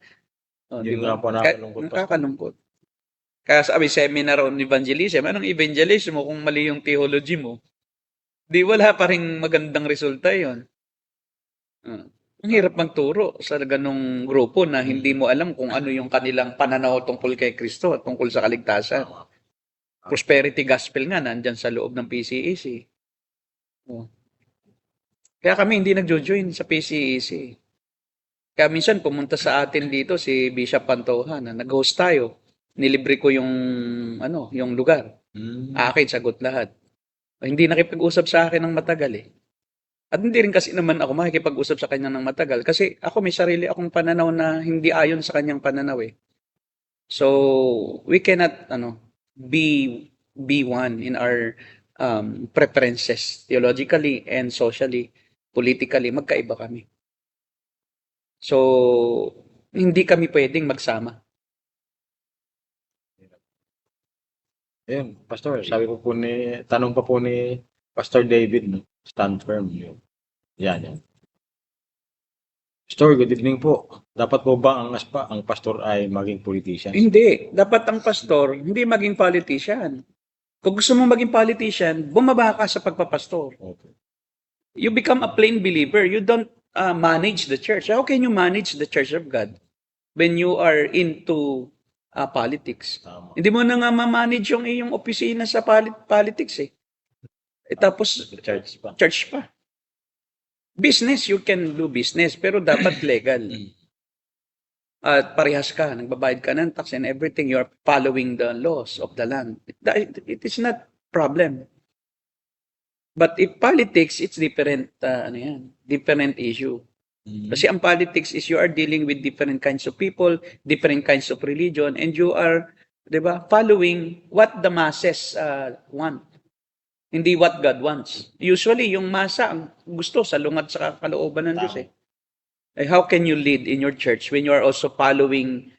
Yun nga po nakakalungkot. Nakakalungkot. Kaya sabi, seminar on evangelism, anong evangelism mo kung mali yung theology mo? Di wala pa rin magandang resulta yon. Ang hirap magturo sa ganong grupo na hindi mo alam kung ano yung kanilang pananaw tungkol kay Kristo at tungkol sa kaligtasan. Prosperity gospel nga nandyan sa loob ng PCEC. Kaya kami hindi nagjo-join sa PCEC. Kaya minsan pumunta sa atin dito si Bishop Pantoja na nag-host tayo. Nilibre ko yung yung lugar. Akin sagot lahat. Hindi nakipag-usap sa akin ng matagal At hindi rin kasi naman ako makikipag-usap sa kanya ng matagal kasi ako may sarili akong pananaw na hindi ayon sa kanyang pananaw So, we cannot be one in our preferences theologically and socially, politically, magkaiba kami. So, hindi kami pwedeng magsama. Ayun, Pastor, tanong pa po ni Pastor David, stand firm. Yan. Pastor, good evening po. Dapat po ba ang pastor ay maging politician? Hindi. Dapat ang pastor hindi maging politician. Kung gusto mo maging politician, bumaba ka sa pagpapastor. Okay. You become a plain believer. You don't manage the church. How can you manage the church of God when you are into politics? Tama. Hindi mo na nga ma-manage yung iyong opisina sa politics tapos church pa. Business, you can do business, pero dapat legal. At parehas ka, nagbabayad ka ng tax and everything, you are following the laws of the land. It is not problem. But if politics, it's different, different issue. Kasi ang politics is you are dealing with different kinds of people, different kinds of religion, and you are, following what the masses want. Hindi what God wants. Usually, yung masa ang gusto sa lungat sa kalooban ng Diyos How can you lead in your church when you are also following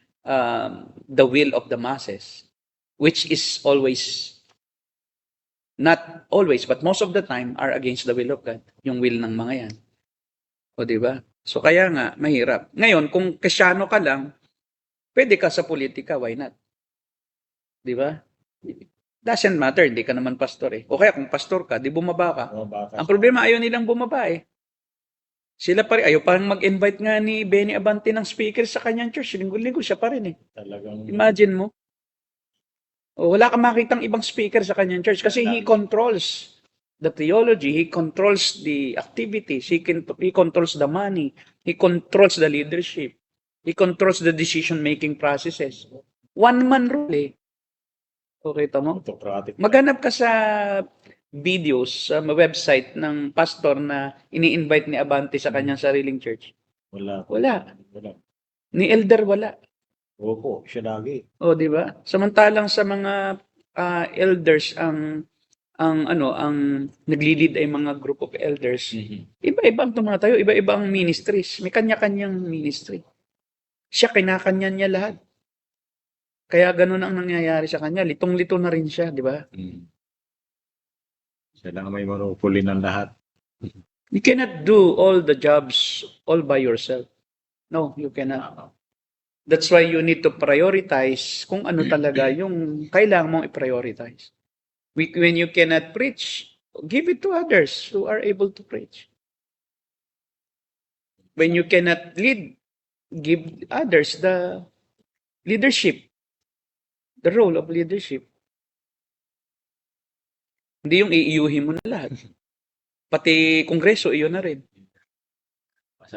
the will of the masses? which is always, not always, but most of the time, are against the will of God. Yung will ng mga yan. O, di ba? So, kaya nga, mahirap. Ngayon, kung Kristiyano ka lang, pwede ka sa politika, why not? Di ba? Doesn't matter, hindi ka naman pastor eh. O kaya kung pastor ka, di bumaba ka. Ang problema, ayaw nilang bumaba eh. Sila pa rin, ayaw parang mag-invite nga ni Benny Abante ng speaker sa kanyang church. Linggo-linggo siya pa rin eh. Talagang Imagine mo. O, wala kang makitang ibang speaker sa kanyang church kasi he controls the theology, he controls the activities, he controls the money, he controls the leadership, he controls the decision-making processes. One-man rule eh. Okay, tamo? autocratic. Maghanap ka sa videos sa website ng pastor na ini-invite ni Abante sa kanyang sariling church. Wala. Wala. Wala. Ni elder wala. Opo, siya lagi. O, di ba? Samantalang sa mga elders ang nagli-lead ay mga group of elders. Iba-iba ang tumatayo, iba-iba ang ministries. May kanya-kanyang ministry. Siya kinakanya niya lahat. Kaya ganun ang nangyayari sa kanya. Litong-lito na rin siya, di ba? Siya lang may monopoly ng lahat. You cannot do all the jobs all by yourself. No, you cannot. That's why you need to prioritize kung ano talaga yung kailangan mong i-prioritize. When you cannot preach, give it to others who are able to preach. When you cannot lead, give others the leadership, the role of leadership. Hindi yung iiyuhin mo na lahat. Pati kongreso, iyon na rin.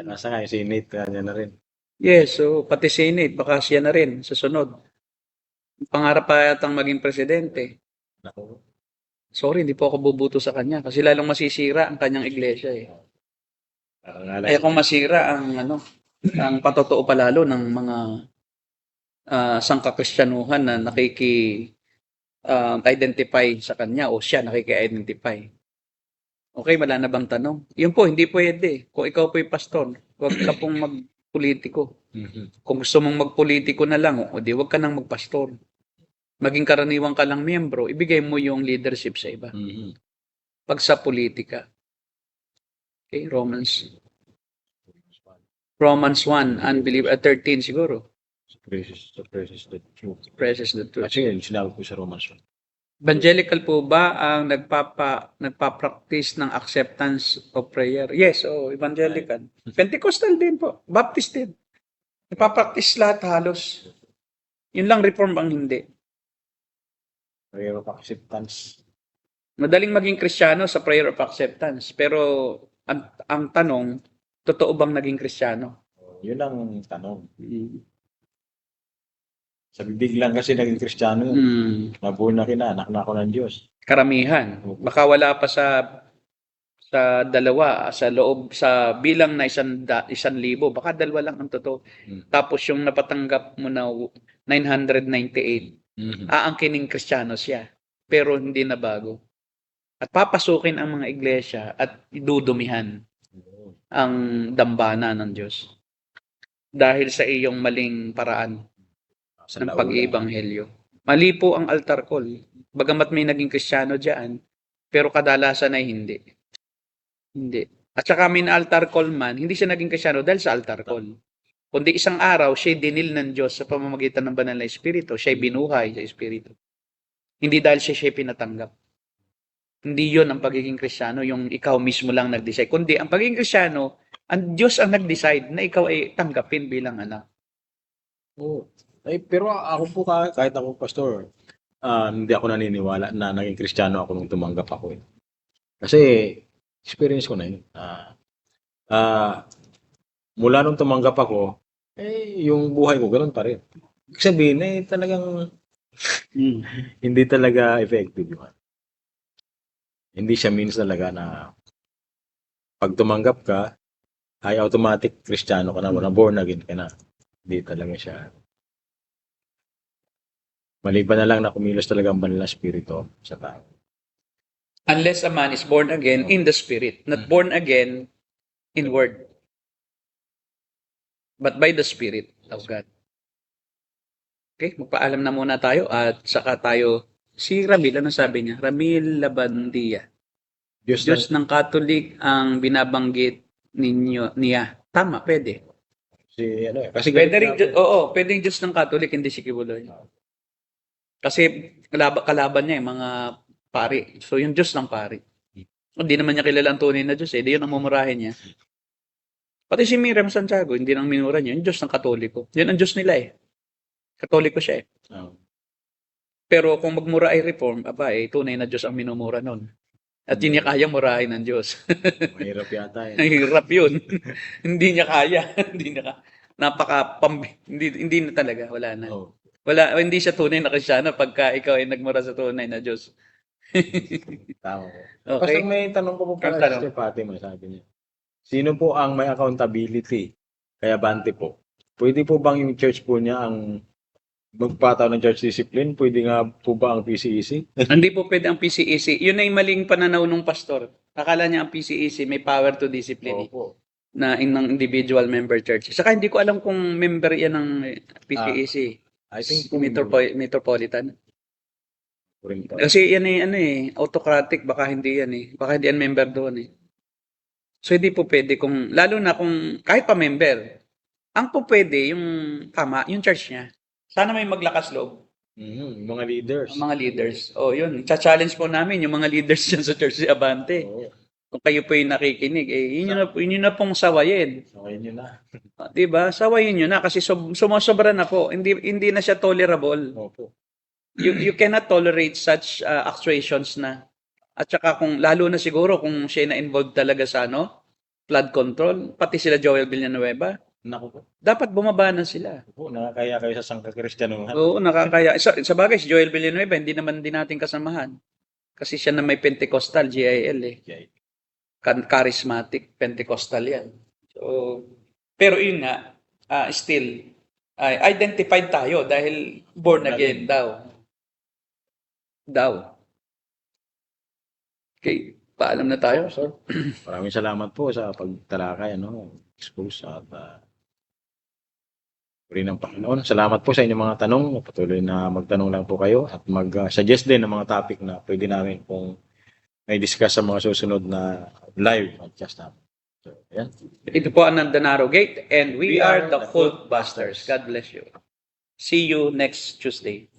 Nasa nga yung Senate, kanya na rin. Yes, so pati Senate, baka siya na rin sa sunod. Pangarap pa yatang maging presidente. Naku. Sorry, hindi po ako bubuto sa kanya kasi lalong masisira ang kanyang iglesia eh. Kaya kung masira ang ang patotoo palalo ng mga sangkakristyanuhan na identify sa kanya o siya nakiki-identify. Okay, wala na bang tanong? Yun po, hindi pwede. Kung ikaw po'y pastor, huwag ka pong magpolitiko. Kung gusto mong magpolitiko na lang, o di huwag ka nang magpastor. Maging karaniwang ka lang miyembro, ibigay mo yung leadership sa iba. Pag sa politika. Okay, Romans 1, unbeliever, 13 siguro. Precious the truth. Precious the truth. Actually, yung sinabi ko sa Romans 1. Evangelical po ba ang nagpa-practice ng acceptance of prayer? Yes, evangelical. Pentecostal din po. Baptist din. Nagpa-practice lahat halos. Yun lang reform ang hindi. Prayer of acceptance. Madaling maging Kristiyano sa prayer of acceptance. Pero ang tanong, totoo bang naging Kristiyano? Yun ang tanong. Sa bibig lang kasi naging Kristiyano yun. Nabuo na anak na ako ng Diyos. Karamihan. Baka wala pa sa dalawa, sa loob, sa bilang na 1,000, baka dalawa lang ang totoo. Tapos yung napatanggap mo na 998, aangkining Kristiyano siya. Pero hindi na bago. At papasukin ang mga iglesia at idudumihan ang dambana ng Diyos. Dahil sa iyong maling paraan ng pag-iebanghelyo. Mali po ang altar call. Bagamat may naging Kristiyano diyan, pero kadalasan ay hindi. Hindi. At saka may altar call man, hindi siya naging Kristiyano dahil sa altar call. Kundi isang araw, siya dinil ng Diyos sa pamamagitan ng banal na Espiritu. Siya binuhay sa Espiritu. Hindi dahil siya pinatanggap. Hindi yon ang pagiging Kristiyano, yung ikaw mismo lang nag-decide. Kundi ang pagiging Kristiyano, ang Diyos ang nag-decide na ikaw ay tanggapin bilang anak. Oo. Pero ako po kahit ako pastor, hindi ako naniniwala na naging Kristiyano ako nung tumanggap ako. Kasi experience ko na yun. Mula nung tumanggap ako, yung buhay ko ganoon pa rin. Ibig sabihin, talagang hindi talaga effective yun. Hindi siya means talaga na pag tumanggap ka, ay automatic Kristiyano ka na, born again ka na. Hindi talaga siya. Maliban na lang na kumilos talaga ang banal na spirito sa tao. Unless a man is born again in the Spirit, not born again in word, but by the Spirit of God. Okay, magpaalam na muna tayo at saka tayo, si Ramil, ano sabi niya? Ramil Labandia. Diyos ng Catholic ang binabanggit niya. Tama, pwede. Kasi Pwede rin, pwedeng Diyos ng Catholic, hindi si Kibuloy. Kasi kalaban niya mga pari. So yung Diyos ng pari. Hindi naman niya kilala ang tunay na Diyos, di yun ang mumurahin niya. Pati si Miriam Santiago, hindi nang minura niya, yung Diyos ng Katoliko. Yun ang Diyos nila Katoliko siya Pero kung magmura ay reform, tunay na Diyos ang minumura nun. At hindi niya kayang murahin ng Diyos. Mahirap yata Hirap yun. Hindi niya kaya. hindi na talaga. Wala na. Hindi siya tunay na Kristiyano pagka ikaw ay nagmura sa tunay na Diyos. Tama po. Okay. Kasi may tanong ko po pala Ang tanong. si Fatima, sabi niya. Sino po ang may accountability? Kaya Bante po. Pwede po bang yung church po niya ang magpataw ng church discipline? Pwede nga po ba ang PCEC? Hindi po pwede ang PCEC. Yun ay maling pananaw ng pastor. Akala niya ang PCEC may power to discipline Opo. na ng individual member church. Saka hindi ko alam kung member yan ng PCEC. I think Metropolitan. rin po. Kasi yan autocratic. Baka hindi yan Baka hindi yan member doon So hindi po pwede lalo na kung kahit pa member, ang po pwede yung tama, yung church niya. Sana may maglakas loob. Mga leaders. Ang mga leaders. Yun. Cha-challenge po namin yung mga leaders dyan sa Church si Abante. Kung kayo po yung nakikinig, yun na pong sawayin. Okay nyo na. Diba? Sawayin nyo na kasi sumosobra na po. Hindi na siya tolerable. Opo. You cannot tolerate such actuations na. At saka lalo na siguro kung siya na-involved talaga sa flood control, pati sila Joel Villanueva, Naku po. dapat bumaba na sila. Opo, nakakaya kayo sa sangka-Kristyanuhan. Oo, nakakaya. Sa bagay, si Joel Villanueva, hindi naman din natin kasamahan. Kasi siya na may Pentecostal, GIL Charismatic Pentecostal yan. So, pero yun nga, still, identified tayo dahil born again daw. Okay, paalam na tayo. So, Maraming salamat po sa pagtalakay, expose at rin ng Panginoon. Salamat po sa inyong mga tanong. Patuloy na magtanong lang po kayo at mag-suggest din ng mga topic na pwede namin pong may discuss sa mga susunod na live podcast namin. So, yan. ito po ang Nandanaro Gate and we are the Cult Busters. God bless you. See you next Tuesday.